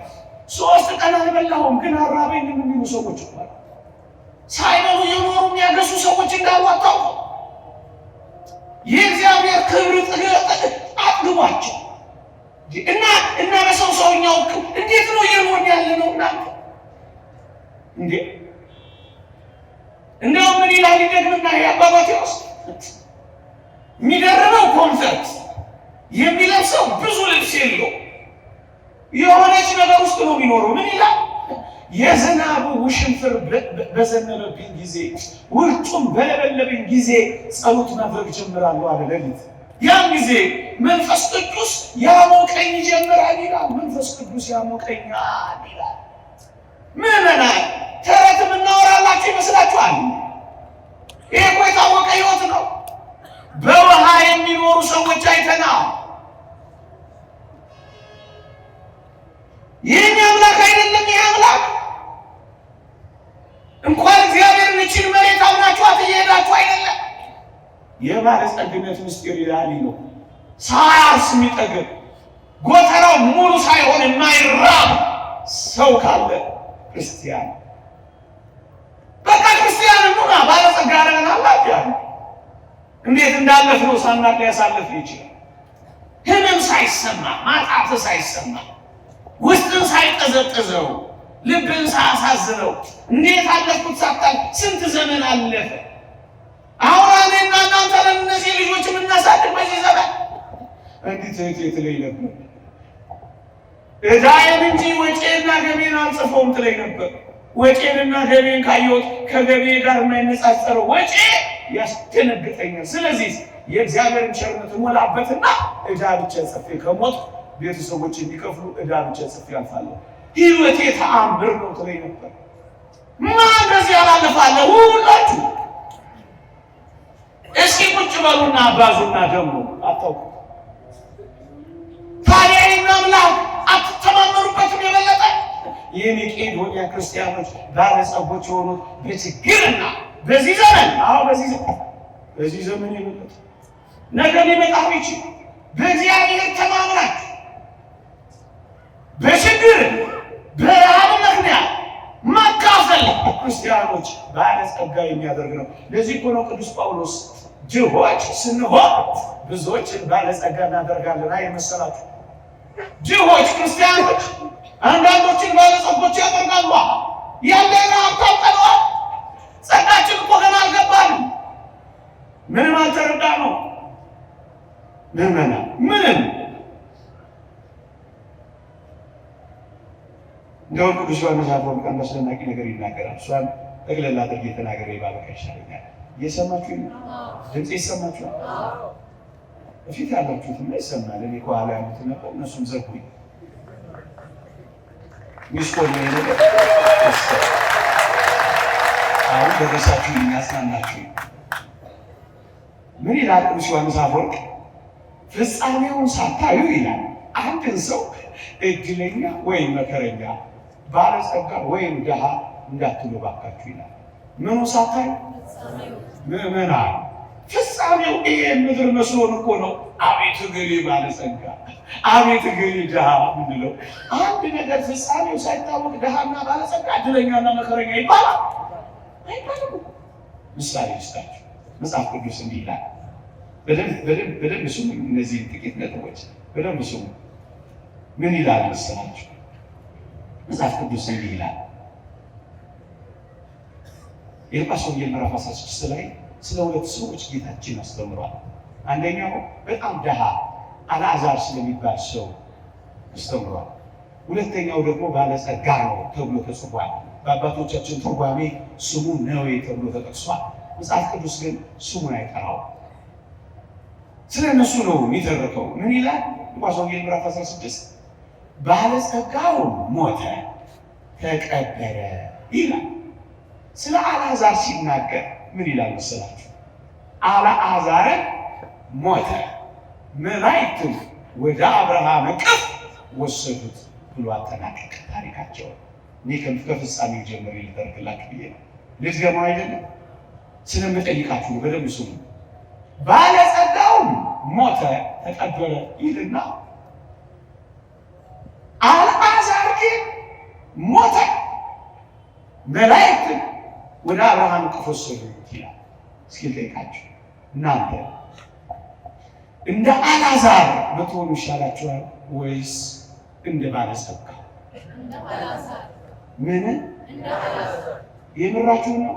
3 ቀን አልበላሁም ግን አራበኝ የሚሉ ሰዎች እኮ ሳይበሉ የኖሩ የሚያገሱ ሰዎች እንዳሉ አታውቁ? የእግዚአብሔር ክብር አጥግቧቸው እና በሰው ሰውኛው እንዴት ነው እየኖርን ያለ ነው እናንተ እንዴ? እንደውም ምን ይላል ይደግምና ያባባቴ ውስጥ የሚደርበው ኮንፈርት የሚለብሰው ብዙ ልብስ የለው የሆነች ነገር ውስጥ ነው የሚኖረው። ምን ይላል? የዝናቡ ውሽንፍር በዘነበብኝ ጊዜ ውርጩም በለበለብኝ ጊዜ ጸሎት ማድረግ ጀምራለሁ አለ ሌሊት። ያን ጊዜ መንፈስ ቅዱስ ያሞቀኝ ጀምራል ይላል። መንፈስ ቅዱስ ያሞቀኛል ይላል። ምዕመናን ተረት የምናወራላችሁ ይመስላችኋል? ይሄ እኮ የታወቀ ሕይወት ነው። በውሃ የሚኖሩ ሰዎች አይተናል። ይህን አምላክ አይደለም ይህ አምላክ እንኳን እግዚአብሔር ልችን መሬት አምናችኋት እየሄዳችሁ አይደለም። የባለጸግነት ምስጢር ይላል ነው። ሳያርስ የሚጠግብ ጎተራው ሙሉ ሳይሆን የማይራብ ሰው ካለ ክርስቲያን በቃ ክርስቲያን ሙና ባለጸጋ ነን አላችሁ። እንዴት እንዳለፍነው ሳናቅ ሊያሳልፍ ይችላል። ህመም ሳይሰማ ማጣት ሳይሰማ ውስጥን ሳይቀዘቅዘው ልብን ሳያሳዝነው እንዴት አለፍኩት ሳታል ስንት ዘመን አለፈ። አሁን እኔና እናንተ ለእነዚህ ልጆች የምናሳድግ በዚህ ዘመን እንዲህ ትህት ትለኝ ነበር። ዕዳዬን እንጂ ወጪና ገቢን አልጽፈውም ትለኝ ነበር። ወጪንና ገቢን ካየሁት ከገቢ ጋር የማይነጻጸረው ወጪ ያስደነግጠኛል። ስለዚህ የእግዚአብሔርን ቸርነት ሞላበትና ዕዳ ብቻ ጽፌ ከሞት ቤተሰቦች የሚከፍሉ ዕዳ ብቻ ጽፌ አልፋለሁ። ሕይወቴ ተአምር ነው ትለኝ ነበር። ማን በዚህ ያላለፋለሁ? ሁላችሁ እስኪ ቁጭ በሉና አባዙና ደግሞ አታውቁ። ታዲያ ይህን አምላክ አትተማመኑበትም? የበለጠ የመቄዶንያ ክርስቲያኖች ባለጸጎች የሆኑት በችግርና በዚህ ዘመን በዚህ ዘመን የበለጠ ነገር ሊመጣ ይችላል። በእግዚአብሔር ተማምናችሁ በችግር በረሃብ ምክንያት ማካፈል ክርስቲያኖች ባለጸጋ የሚያደርግ ነው። ለዚህ እኮ ነው ቅዱስ ጳውሎስ ድሆች ስንሆን ብዙዎችን ባለጸጋ እናደርጋለን አይመሰላችሁ? ድሆች ክርስቲያኖች አንዳንዶችን ባለጸጎች ያደርጋሉ። ያለና ሀብታም ቀነዋል። ጸጋችን እኮ ገና አልገባንም። ምንም አልተረዳ ነው ምንም እንደውም ቅዱስ ዮሐንስ አፈወርቅ አንድ አስደናቂ ነገር ይናገራል። እሷን ጠቅለላ አድርጌ ተናገረ ባበቃ ይሻለኛል። እየሰማችሁ ነው? ድምፅ ይሰማችኋል? በፊት ያላችሁትም ይሰማል። እኔ ከኋላ ያሉት ነበር፣ እነሱም ዘጉኝ። ሚስኮል ነው ነገር አሁን ደረሳችሁ የሚያጽናናችሁ ምን ይላል ቅዱስ ዮሐንስ አፈወርቅ? ፍጻሜውን ሳታዩ ይላል አንድን ሰው እድለኛ ወይም መከረኛ ባለጸጋ ወይም ድሃ እንዳትሉ ባካችሁ ይላል። ምኑ ሳታዩ? ምዕመናን ፍጻሜው ይሄ ምድር መስሎን እኮ ነው። አቤት እገሌ ባለጸጋ፣ አቤት እገሌ ድሃ ምንለው። አንድ ነገር ፍጻሜው ሳይታወቅ ድሃና ባለጸጋ እድለኛና መከረኛ ይባላል አይባልም። ምሳሌ ልስጣችሁ። መጽሐፍ ቅዱስ እንዲህ ይላል። በደንብ ስሙ። እነዚህን ጥቂት ነጥቦች በደንብ ስሙ። ምን ይላል መሰላችሁ? መጽሐፍ ቅዱስ እንዲህ ይላል። የሉቃስ ወንጌል ምዕራፍ 16 ላይ ስለ ሁለት ሰዎች ጌታችን አስተምሯል። አንደኛው በጣም ደሃ አልዓዛር ስለሚባል ሰው አስተምሯል። ሁለተኛው ደግሞ ባለጸጋ ነው ተብሎ ተጽፏል። በአባቶቻችን ትርጓሜ ስሙ ነዌ ተብሎ ተጠቅሷል። መጽሐፍ ቅዱስ ግን ስሙን አይጠራውም። ስለ እነሱ ነው የሚተርከው። ምን ይላል? ሉቃስ ወንጌል ምዕራፍ 16 ባለጸጋው ሞተ ተቀበረ ይላል። ስለ አልዓዛር ሲናገር ምን ይላል መሰላችሁ? አልዓዛርን ሞተ መላእክትም ወደ አብርሃም እቅፍ ወሰዱት ብሎ አጠናቀቀ ታሪካቸውን። እኔ ከፍጻሜው ጀምሬ ልተርክላችሁ ብዬ ነው። ልትገርሙ አይደለም? ስለምጠይቃችሁ ነው። በደንብ ስሙ። ባለጸጋውም ሞተ ተቀበረ ይልና አልዓዛር ግን ሞተ መላእክትም ወደ አብርሃም እቅፍ ወሰዱት ይላል። እስኪ ልጠይቃችሁ፣ እናንተ እንደ አልዓዛር ብትሆኑ ይሻላችኋል ወይስ እንደ ባለጸጋው? ምን የምራችሁ ነው?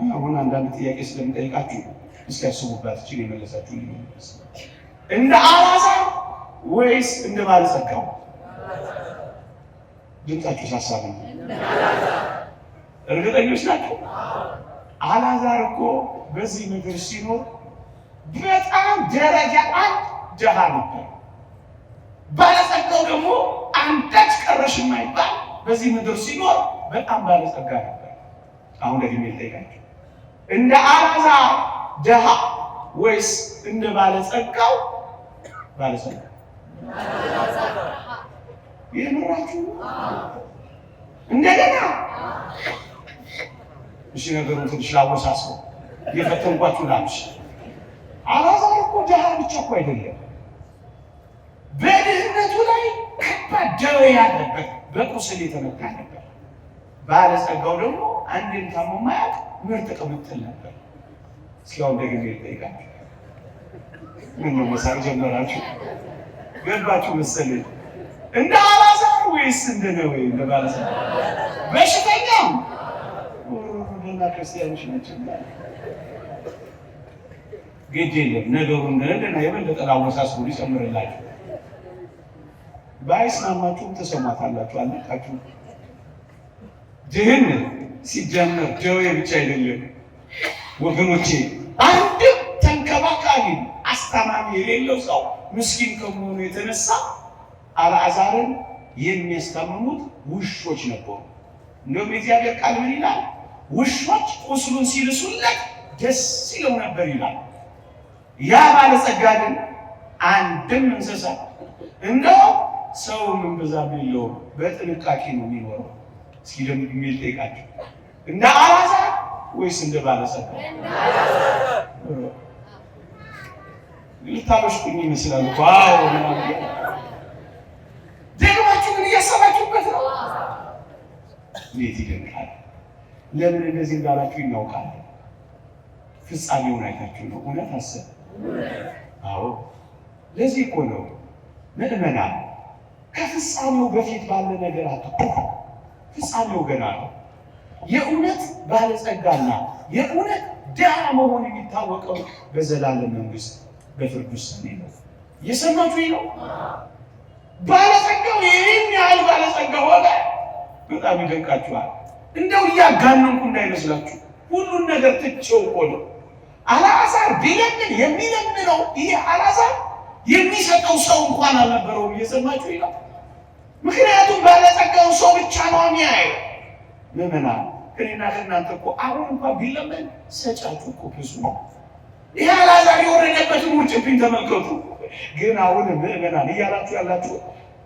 አሁን አንዳንድ ጥያቄ ስለምጠይቃችሁ እስኪ ያስቡባት። እቺ የመለሳችሁ ሊመለስ እንደ አልዓዛር ወይስ እንደ ባለጸጋው? ድምጻችሁ ሳሳብ ነው። እርግጠኞች ናችሁ? አልዓዛር እኮ በዚህ ምድር ሲኖር በጣም ደረጃ አንድ ደሃ ነበር። ባለጸጋው ደግሞ አንዳች ቀረሽ የማይባል በዚህ ምድር ሲኖር በጣም ባለጸጋ ነበር። አሁን ደግሜ ልጠይቃችሁ፣ እንደ አልዓዛር ደሃ ወይስ እንደ ባለጸጋው? ባለጸጋ የምራችሁ እንደገና እሺ፣ ነገሩን ትንሽ ላወሳስበው እየፈተንኳችሁ ላምሽ። አልዓዛር እኮ ደሃ ብቻ እኮ አይደለም፣ በድህነቱ ላይ ከባድ ደዌ ያለበት በቁስል የተመታ ነበር። ባለጸጋው ደግሞ አንድም ታሞ ማያውቅ ምርጥ ቅምጥል ነበር። እስኪ አሁን ደግሜ ልጠይቃችሁ፣ ምን ነው መሳቅ ጀመራችሁ? ገባችሁ መሰለኝ። እንደ አልዓዛር ወይስ እንደ ነዌ? እንደ ባለጸጋ በሽተኛም ወሮና ክርስቲያኖች ናቸው። ግድ የለም ነገሩ እንደነደና የበለጠ ላወሳስቡ ሊጨምርላችሁ። ባይስማማችሁም ተሰማታላችሁ። አለቃችሁ ድህነት ሲጀመር ደዌ ብቻ አይደለም ወገኖቼ። አንድም ተንከባካቢ አስተማሚ የሌለው ሰው ምስኪን ከመሆኑ የተነሳ አልዓዛርን የሚያስታምሙት ውሾች ነበሩ። እንደውም የእግዚአብሔር ቃል ምን ይላል? ውሾች ቁስሉን ሲልሱለት ደስ ይለው ነበር ይላል። ያ ባለጸጋ ግን አንድም እንስሳ እንደው ሰው ምን ብዛም የለውም፣ በጥንቃቄ ነው የሚኖረው። እስኪ ደግሞ የሚል ጠይቃችሁ፣ እንደ አልዓዛር ወይስ እንደ ባለጸጋ? ልታበሽቁኝ ይመስላል እኮ። አዎ ደግማችሁ ግን እያሰባችሁበት ነው። እንዴት ይደንቃል! ለምን እንደዚህ እንዳላችሁ ይናውቃል። ፍጻሜውን አይታችሁ ነው። እውነት አሰብ። አዎ ለዚህ እኮ ነው ምዕመናን ከፍጻሜው በፊት ባለ ነገር አትኩሩ። ፍጻሜው ገና ነው። የእውነት ባለጸጋና የእውነት ድሃ መሆን የሚታወቀው በዘላለም መንግስት በፍርድ ውሳኔ ነው። እየሰማችሁ ነው? ባለጸጋው ይህን ያህል ባለጸጋ ሆነ። በጣም ይደንቃችኋል። እንደው እያጋነንኩ እንዳይመስላችሁ ሁሉን ነገር ትቼው እኮ ነው። አልዓዛር ቢለምን የሚለምነው ይሄ አልዓዛር የሚሰጠው ሰው እንኳን አልነበረውም። እየሰማችሁ ነው? ምክንያቱም ባለጸጋው ሰው ብቻ ነው የሚያየው። ምዕመናን እኔና ከእናንተ እኮ አሁን እንኳን ቢለመን ሰጫችሁ እኮ ብዙ ነው። ይህ አልዓዛር የወረደበትን ውርጭብኝ ተመልከቱ። ግን አሁን ምዕመናን እያላችሁ ያላችሁ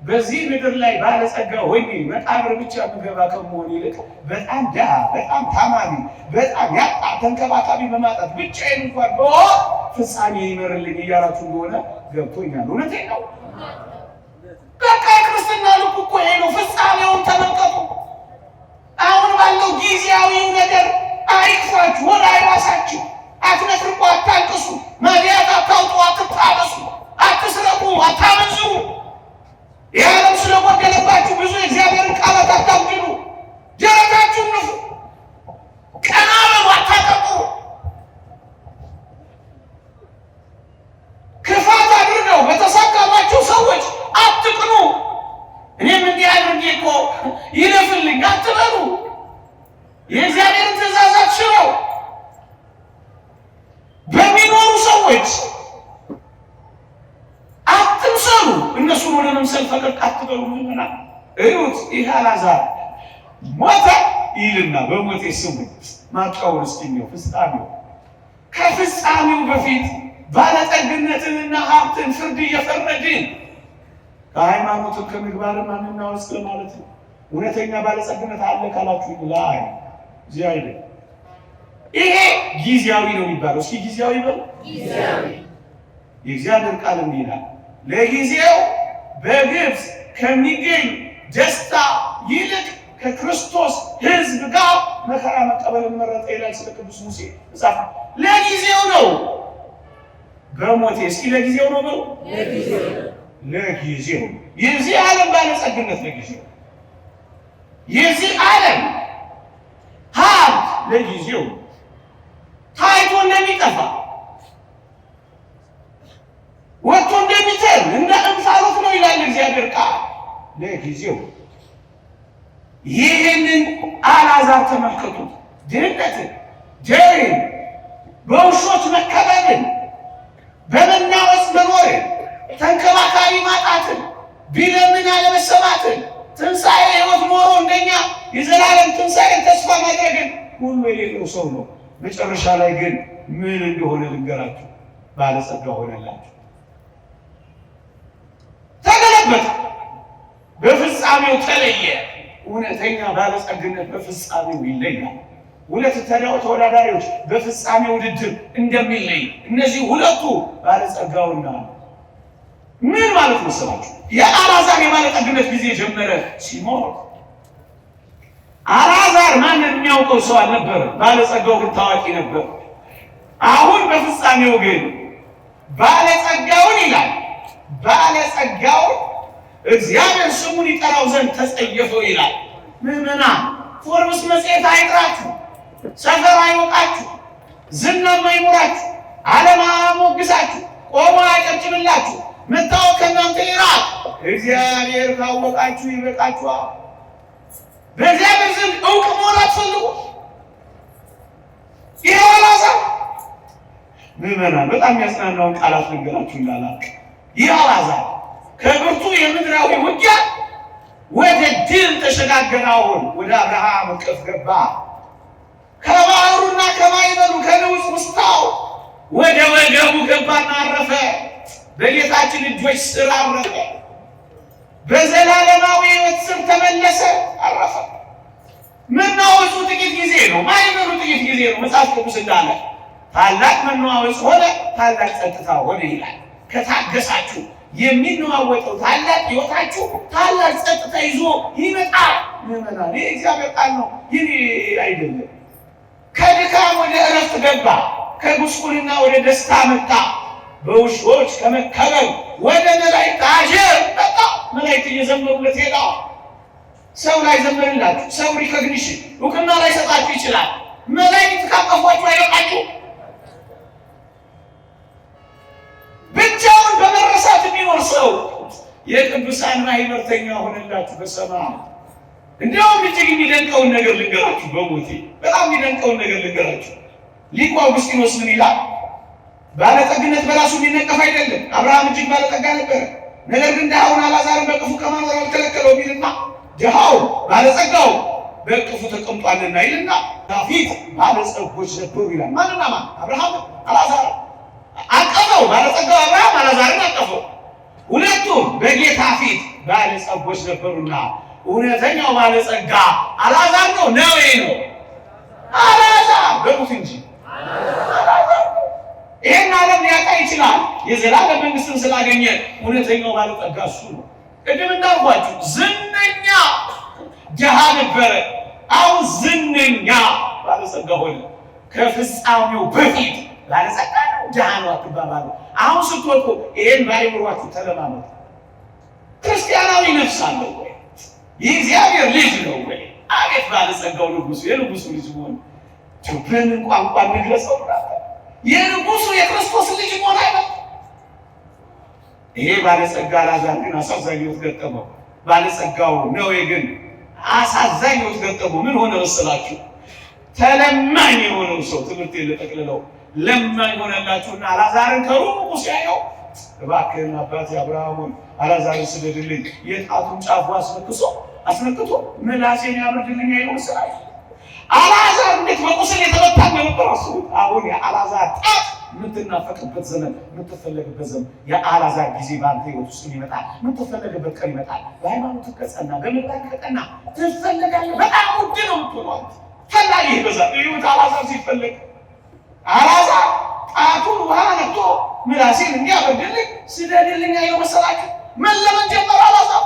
በዚህ ምድር ላይ ባለጸጋ ሆኜ መቃብር ብቻ ምገባ ከመሆን ይልቅ በጣም ድሃ፣ በጣም ታማሚ፣ በጣም ያጣ ተንከባካቢ በማጣት ብቻዬን እንኳን በሆን ፍጻሜ ይመርልኝ እያላችሁ እንደሆነ ገብቶኛል። እውነቴን ነው። በቃ የክርስትና ልብ እኮ ይሄ ነው። ፍጻሜውን ተመልከቱ። አሁን ባለው ጊዜያዊው ነገር ይለፍልኝ አትበሉ። የእግዚአብሔርን ትእዛዛት ሽረው በሚኖሩ ሰዎች አትምሰሉ። እነሱን ወደ መምሰል ፈቀቅ አትበሉ። ምዕመናን እዩት። ይህ አልዓዛር ሞተ ይልና በሞቴ ስሙ ማብቂያውን እስኪኘው ፍጻሜው ከፍጻሜው በፊት ባለጠግነትንና ሀብትን ፍርድ እየፈረድን ከሃይማኖትም ከምግባርም አንናወጽ ማለት ነው። እውነተኛ ባለጸግነት አለ ካላችሁ ላይ እዚህ አይደል። ይሄ ጊዜያዊ ነው የሚባለው። እስኪ ጊዜያዊ በሉ። ጊዜያዊ የእግዚአብሔር ቃል ይላል ለጊዜው በግብፅ ከሚገኝ ደስታ ይልቅ ከክርስቶስ ሕዝብ ጋር መከራ መቀበልን መረጠ ይላል ስለ ቅዱስ ሙሴ መጽሐፍ። ለጊዜው ነው በሞቴ። እስኪ ለጊዜው ነው በሉ። ለጊዜው የዚህ ዓለም ባለጸግነት ለጊዜው፣ የዚህ ዓለም ሀብት ለጊዜው ታይቶ እንደሚጠፋ ወጥቶ እንደሚተን እንደ እንፋሎት ነው ይላል እግዚአብሔር ቃል። ለጊዜው ይህንን አልዓዛር ተመልከቱት። ድህነትን፣ ደዌን፣ በውሾች መከበብን፣ በመናወጽ መኖርን፣ ተንከባካቢ ማጣትን፣ ቢለምን አለመሰማትን፣ ትንሣኤ ሕይወት ኖሮ እንደኛ የዘላለም ትንሣኤን ተስፋ ማድረግን ሁሉ የሌለው ሰው ነው። መጨረሻ ላይ ግን ምን እንደሆነ ልንገራችሁ። ባለጸጋ ሆነላችሁ። ተገለበጠ፣ በፍጻሜው ተለየ። እውነተኛ ባለጸግነት በፍጻሜው ይለያል። ሁለት ተወዳዳሪዎች በፍጻሜ ውድድር እንደሚለይ እነዚህ ሁለቱ ባለጸጋውና ምን ማለት መሰላችሁ? የአልዓዛር የባለጠግነት ጊዜ ጀመረ ሲሞት። አልዓዛር ማንን የሚያውቀው ሰው አልነበረ፣ ባለጸጋው ግን ታዋቂ ነበር። አሁን በፍጻሜው ግን ባለጸጋውን ይላል ባለጸጋውን እግዚአብሔር ስሙን ይጠራው ዘንድ ተጸየፈው ይላል። ምዕመናን ፎርብስ መጽሔት አይጥራችሁ፣ ሰፈር አይወቃችሁ፣ ዝናም አይኖራችሁ፣ ዓለም አያሞግሳችሁ፣ ቆሞ አያጨብጭብላችሁ፣ መታወቅ ከእናንተ ይራቅ። እግዚአብሔር ካወቃችሁ ይበቃችኋል። በእግዚአብሔር ዘንድ እውቅ መሆን አትፈልጉ። ይህ አልዓዛር ምዕመናን በጣም የሚያጽናናውን ቃላት ነገራችሁ እንዳላቅ። ይህ አልዓዛር ከብርቱ የምድራዊ ውጊያ ወደ ድል ተሸጋገረ። አሁን ወደ አብርሃም እቅፍ ገባ። ከባህሩና ከማዕበሉ ከንዑስ ውስጣው ወደ ወገቡ ገባና አረፈ። በጌታችን እጆች ስር አረፈ። በዘላለማዊ ሕይወት ስር ተመለሰ፣ አረፈ። መናወጹ ጥቂት ጊዜ ነው፣ ማዕበሉ ጥቂት ጊዜ ነው። መጽሐፍ ቅዱስ እንዳለ ታላቅ መናወጽ ሆነ፣ ታላቅ ጸጥታ ሆነ ይላል። ከታገሳችሁ የሚነዋወጠው ታላቅ ሕይወታችሁ ታላቅ ጸጥታ ይዞ ይመጣል። ምዕመናን ይህ እግዚአብሔር ቃል ነው፣ ይህ አይደለም። ከድካም ወደ እረፍት ገባ፣ ከጉስቁልና ወደ ደስታ መጣ። በውሾች ከመከበብ ወደ መላእክት አጀብ መጣ። መላእክት እየዘመሩለት ሄዳ። ሰው ላይ ዘመርላችሁ፣ ሰው ሪኮግኒሽን እውቅና ላይ ሰጣችሁ ይችላል። መላእክት ካቀፏችሁ አይበቃችሁ። ብቻውን በመረሳት የሚኖር ሰው የቅዱሳን ማህበርተኛ ሆነላችሁ በሰማይ። እንዲያውም እጅግ የሚደንቀውን ነገር ልንገራችሁ። በሞቴ በጣም የሚደንቀውን ነገር ልንገራችሁ። ሊቁ አውግስጢኖስ ምን ይላል? ባለጠግነት በራሱ የሚነቀፍ አይደለም። አብርሃም እጅግ ባለጠጋ ነበረ፣ ነገር ግን ድሃውን አልዓዛርን በቅፉ ከማኖር አልከለከለውም ይልና ድሃው ባለጸጋው በቅፉ ተቀምጧልና ይልና ፊት ባለጸጎች ነበሩ ይላል። ማንና ማን? አብርሃም አልዓዛር አቀፈው። ባለጸጋው አብርሃም አልዓዛርን አቀፈው። ሁለቱም በጌታ ፊት ባለጸጎች ነበሩና እውነተኛው ባለጸጋ አልዓዛር ነው ነው አልዓዛር በሉት እንጂ ይሄን ዓለም ሊያጣ ይችላል። የዘላለም መንግስትን ስላገኘ እውነተኛው ባለጠጋ እሱ ነው። ቅድም እንዳልኳችሁ ዝነኛ ድሃ ነበረ፣ አሁን ዝነኛ ባለጸጋ ሆነ። ከፍጻሜው በፊት ባለጸጋ ነው ድሃ ነው አትባባሉ። አሁን ስትወጡ ይሄን ባይምሯችሁ ተለማመዱ። ክርስቲያናዊ ነፍስ አለው ወይ? የእግዚአብሔር ልጅ ነው ወይ? አቤት ባለጸጋው ንጉሱ፣ የንጉሱ ልጅ ሆነ። በምን ቋንቋ እንግለጸው? የንጉሱ የክርስቶስ ልጅ ሆነ አይደል? ይሄ ባለጸጋ አልዓዛር ግን አሳዛኝ ሕይወት ገጠመው። ባለጸጋው ነዌ ግን አሳዛኝ ነው ገጠሙ። ምን ሆነ መሰላችሁ? ተለማኝ የሆነው ሰው ትምህርት የለጠቅልለው ለማኝ ሆነላችሁና አልዓዛርን ከሩቁ ሲያየው እባክህን አባቴ አብርሃምን አልዓዛርን ስደድልኝ፣ የጣቱን ጫፉ አስነክቶ ምላሴን ያብርድልኝ አይለው መሰላል። አልዓዛር እንዴት በቁስል የተመታ ነበር አስቡት። አሁን የአልዓዛር ጣት የምትናፈቅበት ዘመን፣ የምትፈለግበት ዘመን፣ የአልዓዛር ጊዜ በአንተ ህይወት ውስጥ ይመጣል። የምትፈለግበት ቀን ይመጣል። በሃይማኖት ከጸና፣ በምግባር ከቀና ትፈለጋለህ። በጣም ውድ ነው የምትሆነው። ፈላጊ ይበዛል። ይሁት አልዓዛር ሲፈለግ አልዓዛር ጣቱን ውሃ ነክቶ ምላሴን እንዲያበርድልኝ ስደድልኝ አይለው መሰላችሁ። መለመን ጀመረ አልዓዛር።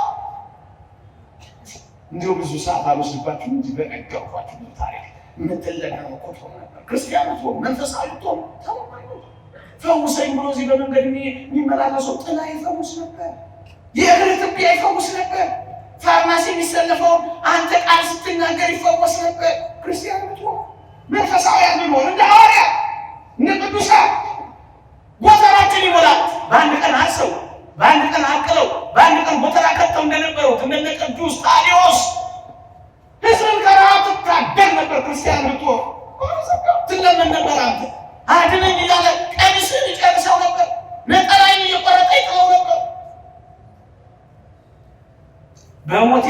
እንዲሁ ብዙ ሰዓት አልወስድባችሁም እንጂ በነገርኳችሁ ታሪክ የምትለመነው እኮ ትሆን ነበር። ክርስቲያኖች ሆኑ፣ መንፈሳዊ ሆኑ፣ ፈውሰኝ ብሎ እዚህ በመንገድ የሚመላለሰው ጥላ ይፈውስ ነበር። የእግር ትቢያ ይፈውስ ነበር። ፋርማሲ የሚሰለፈውን አንተ ቃል ስትናገር ይፈወስ ነበር። ክርስቲያኖች ሆኑ፣ መንፈሳውያን ሆኑ፣ እንደ ሐዋርያት እንደ ቅዱሳን ጎተራችን ይሞላል። በአንድ ቀን አሰው፣ በአንድ ቀን አቅለው፣ በአንድ ቀን ጎተራ ከተው እንደነበሩት እንደነ ቅዱስ ታዲዮስ ህዝብን ከረሃብ ትታደግ ነበር። ክርስቲያን ብትሆን ትለመን ነበር። አንተ አድነኝ እያለ ቀሚስን ይጨርሰው ነበር። ነጠላይን እየቆረጠ ይጥለው ነበር። በሞቴ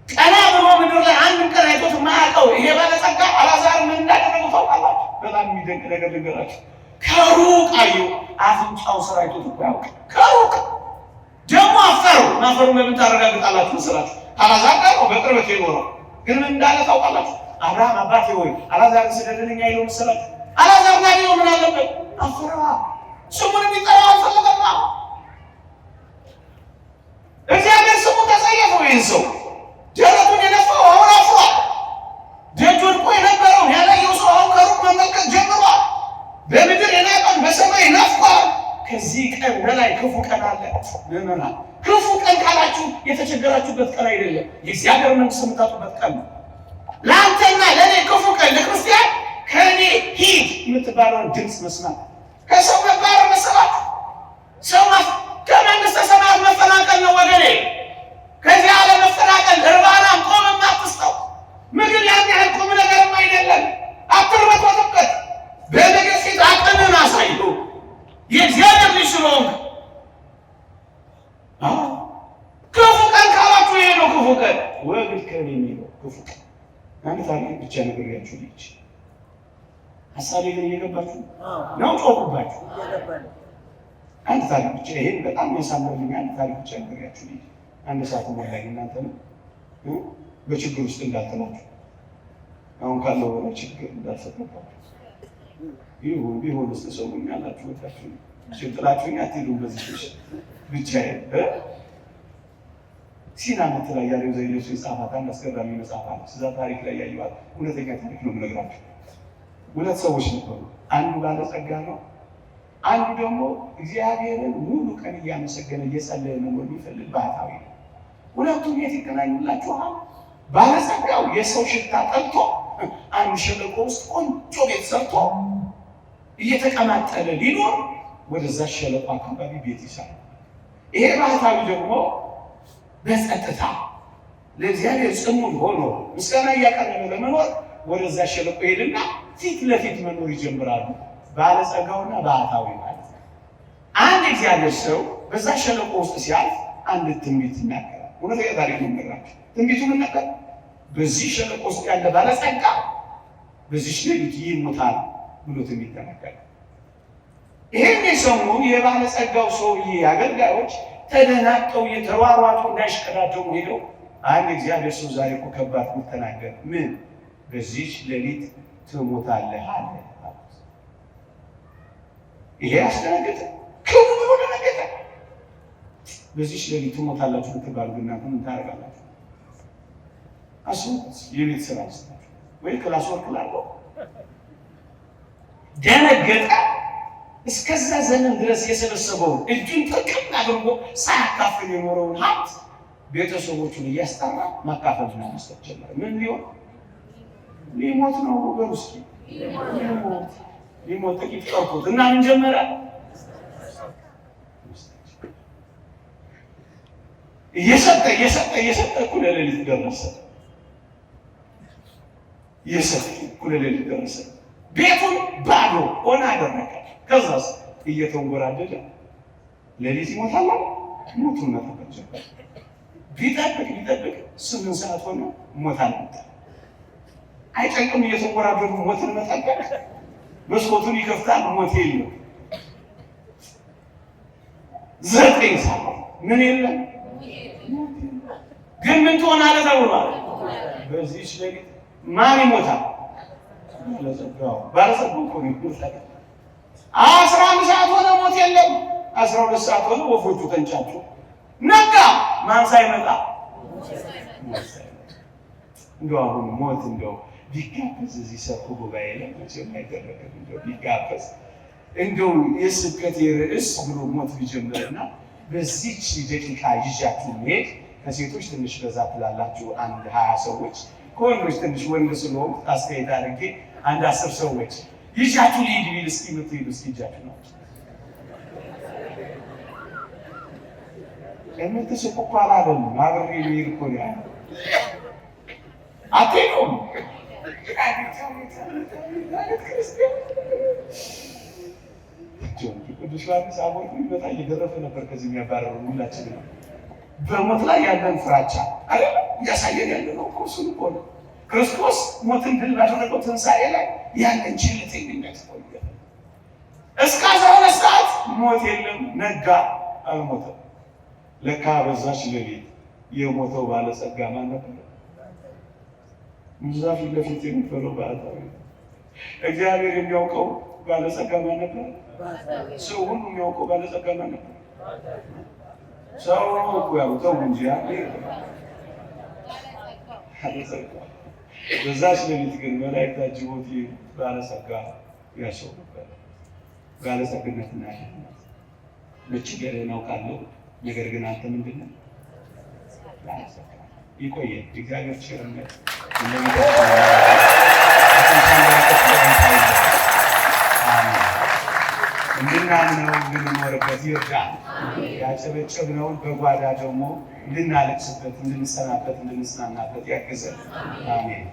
ቀና ብሎ ምድር ላይ አንድ ቀን አይቶት የማያውቀው ይሄ ባለጸጋ አልዓዛር ምን እንዳደረገው ታውቃላችሁ? በጣም የሚደንቅ ነገር ልንገራችሁ። ከሩቅ አየሁ። አፍንጫው ስራ አይቶት እኮ ያውቃል። ከሩቅ ደግሞ አፈረው። ማፈሩን በምን ታረጋግጣላችሁ መሰላችሁ? አልዓዛር ጋር ነው በቅርበት የኖረው። ግን ምን እንዳለ ታውቃላችሁ? አብርሃም አባቴ ሆይ አልዓዛርን ስደድልኝ አይለው መሰላችሁ? አልዓዛር ጋር ነው ምን አለበት? አፈራ። ስሙን የሚጠራው አልፈለገማ። እግዚአብሔር ስሙን ተጸየፈው። ይህን ሰው ደረቱን የነፋው አሁን አፍሯል። ደጅ ወድቆ የነበረውን ያላየው ሰው አሁን ከሩቅ መመልከት ጀምሯል። በምድር የናቀን በሰማይ ናፍቋል። ከዚህ ቀን በላይ ክፉ ቀን አለ። ምዕመናን፣ ክፉ ቀን ካላችሁ የተቸገራችሁበት ቀን አይደለም፣ የእግዚአብሔር መንግሥት የምታጡበት ቀን ነው። ለአንተና ለእኔ ክፉ ቀን ለክርስቲያን ከእኔ ሂድ የምትባለውን ድምፅ መስማት፣ ከሰው መባረር መሰላት፣ ሰው ከመንግሥተ ሰማያት መፈናቀል ነው ወገኔ። ከዚህ ዓለም መፈናቀል እርባናም ቆም የማትስጠው ምግብ ያን ያህል ቁም ነገርም አይደለም። አትርበትበትበት። በምግብ ፊት አቅምን አሳይቶ የእግዚአብሔር ልጅ ስለሆንክ ክፉ ቀን ካላችሁ ይሄ ነው ክፉ ቀን። ወግድ ቀን የሚለው ክፉ ቀን አንድ ታሪክ ብቻ ነግሬያችሁ ልጅ ሀሳቤ ግን እየገባችሁ ነው? ጮኩባችሁ። አንድ ታሪክ ብቻ ይሄን በጣም ያሳምርልኝ። አንድ ታሪክ ብቻ ነግሬያችሁ ልጅ አንድ ሰዓት ሞላኝ። እናንተ ነው በችግር ውስጥ እንዳትላችሁ፣ አሁን ካለው በላይ ችግር እንዳትሰጠባችሁ። ይሁን ቢሆን እስከ ሰሙኝ ያላችሁ ወጣችሁ ሽጥላችሁኝ አትሄዱ። በዚህ ብቻ ሲና ላይ ያለው ዘይሌሱ የጻፋት አንድ አስገራሚ መጽሐፍ አለ። እዛ ታሪክ ላይ ያየዋል። እውነተኛ ታሪክ ነው የምነግራችሁ። ሁለት ሰዎች ነበሩ። አንዱ ባለጸጋ ነው፣ አንዱ ደግሞ እግዚአብሔርን ሙሉ ቀን እያመሰገነ እየጸለየ ነው የሚፈልግ ባህታዊ ነው። ሁለቱም የት ይገናኙላችኋል? ባለጸጋው የሰው ሽታ ጠልቶ አንድ ሸለቆ ውስጥ ቆንጆ ቤት ሰርቶ እየተቀማጠለ ሊኖር ወደዛ ሸለቆ አካባቢ ቤት ይሰራል። ይሄ ባህታዊ ደግሞ በጸጥታ ለእግዚአብሔር ጽሙድ ሆኖ ምስጋና እያቀረበ ለመኖር ወደዛ ሸለቆ ሄድና ፊት ለፊት መኖር ይጀምራሉ። ባለጸጋውና ባህታዊ ማለት ነው። አንድ እግዚአብሔር ሰው በዛ ሸለቆ ውስጥ ሲያልፍ አንድ ትንቢት ይናገራል። እውነተኛ ታሪክ ነው የምነግራችሁ። ትንቢቱ ምን ነበር? በዚህ ሸለቆ ውስጥ ያለ ባለጸጋ በዚህ ሌሊት ይሞታል ብሎ ትንቢት ተናገረ። ይሄን የሰሙ የባለጸጋው ሰውዬ አገልጋዮች ተደናቀው የተሯሯጡ እንዳይሽቀዳደሙ ሄደው አንድ እግዚአብሔር ሰው ዛሬ እኮ ከባድ ተናገረ። ምን? በዚህ ሌሊት ትሞታለህ አለ። ይሄ አስደነገጠ። ክቡ ብሎ ደነገጠ። በዚህ ሌሊት ትሞታላችሁ ብትባሉ እናንተ ምን ታደርጋላችሁ? አስቡት። የቤት ስራ ይስጣችሁ ወይ ክላስ ወርክ ላለው ደነገጠ። እስከዛ ዘመን ድረስ የሰበሰበውን እጁን ጥቅም አድርጎ ሳያካፍል የኖረውን ሀብት ቤተሰቦቹን እያስጠራ ማካፈልና መስጠት ጀመረ። ምን ሊሆን ሊሞት ነው ወገኑ። እስኪ ሊሞት ጥቂት ቀርቶት እና ምን ጀመረ? እየሰጠ እኩለ ሌሊት ደረሰ። የሰጠኝ እኩለ ሌሊት ደረሰ። ቤቱን ባዶ ሆነ አደረገ። ከዛስ እየተንጎራደደ ሌሊት ይሞታል። ሞቱን መጠበቅ ጀመረ። ቢጠብቅ 8 ሰዓት ሆነ፣ ሞት አልመጣ። አይጨንቅም? እየተንጎራደዱ ሞትን መጠበቅ። መስኮቱን ይከፍታል፣ ሞት የለም። 9 ሰዓት ምን የለም። ግን ምን ትሆናለህ ተብሏል። በዚህች ሌሊት ማን ይሞታል? ባለጸጋው እኮ ነው ይሞታል። 11 ሰዓት ሆነ፣ ሞት የለም። 12 ሰዓት ሆነ፣ ወፎቹ ተንጫጩ። ነጋ፣ ማን ሳይመጣ? እንደው አሁን ሞት እንደው ቢጋበዝ እዚህ ሰፊ ጉባኤ ላይ መቼም አይደረግም። እንደው ቢጋበዝ እንደው የስብከት ርዕስ ብሎ ሞት ቢጀምርና በዚህች ደቂቃ ይዣችሁ መሄድ ከሴቶች ትንሽ በዛ ትላላችሁ፣ አንድ 20 ሰዎች፣ ከወንዶች ትንሽ ወንድ ስለሆንኩ አስተያየት አድርጌ አንድ 10 ሰዎች ይዣችሁ ልሂድ ቢል እስኪ የምትሄዱ እስኪ እጃችሁ ነው። የምትስቁ እኮ አላለም። አብሬ ልሄድ እኮ ነው ያለው። አትሄዱም? ቅዱስ ዮሐንስ አቦቱ በጣም እየገረፈ ነበር ከዚህ የሚያባረሩ ሁላችን ነው። በሞት ላይ ያለን ፍራቻ አይደለም እያሳየን ያለ ነው። እሱን እኮ ነው ክርስቶስ ሞትን ድል ባደረገው ትንሣኤ ላይ ያለን ቸልተኝነት እኮ ነው። እስከ 12 ሰዓት ሞት የለም፣ ነጋ፣ አልሞተም። ለካ በዛች ሌሊት የሞተው ባለጸጋ ማን ነበር? እዛ ፊት ለፊት የሚፈለው ባለጸጋ እግዚአብሔር የሚያውቀው ባለጸጋ ማን ነበር? ሰው ሁሉ የሚያውቀው ባለጸጋ ማን ነበር? ሰው እኮ ያውቀው እንጂ በዛች ሌሊት ግን መላእክት አጅበውት ባለጸጋ ያሸው ነበር። ባለጸግነትና መቸገርህን አውቃለሁ፣ ነገር ግን አንተ ምንድን ነህ? ባለጸጋ። ይቆየን እግዚአብሔር ቸርነት እንድናምነው እንድንኖርበት ይርዳል። ያጨበጨብነውን በጓዳ ደግሞ እንድናለቅስበት፣ እንድንሰናበት፣ እንድንጽናናበት ያግዘን። አሜን።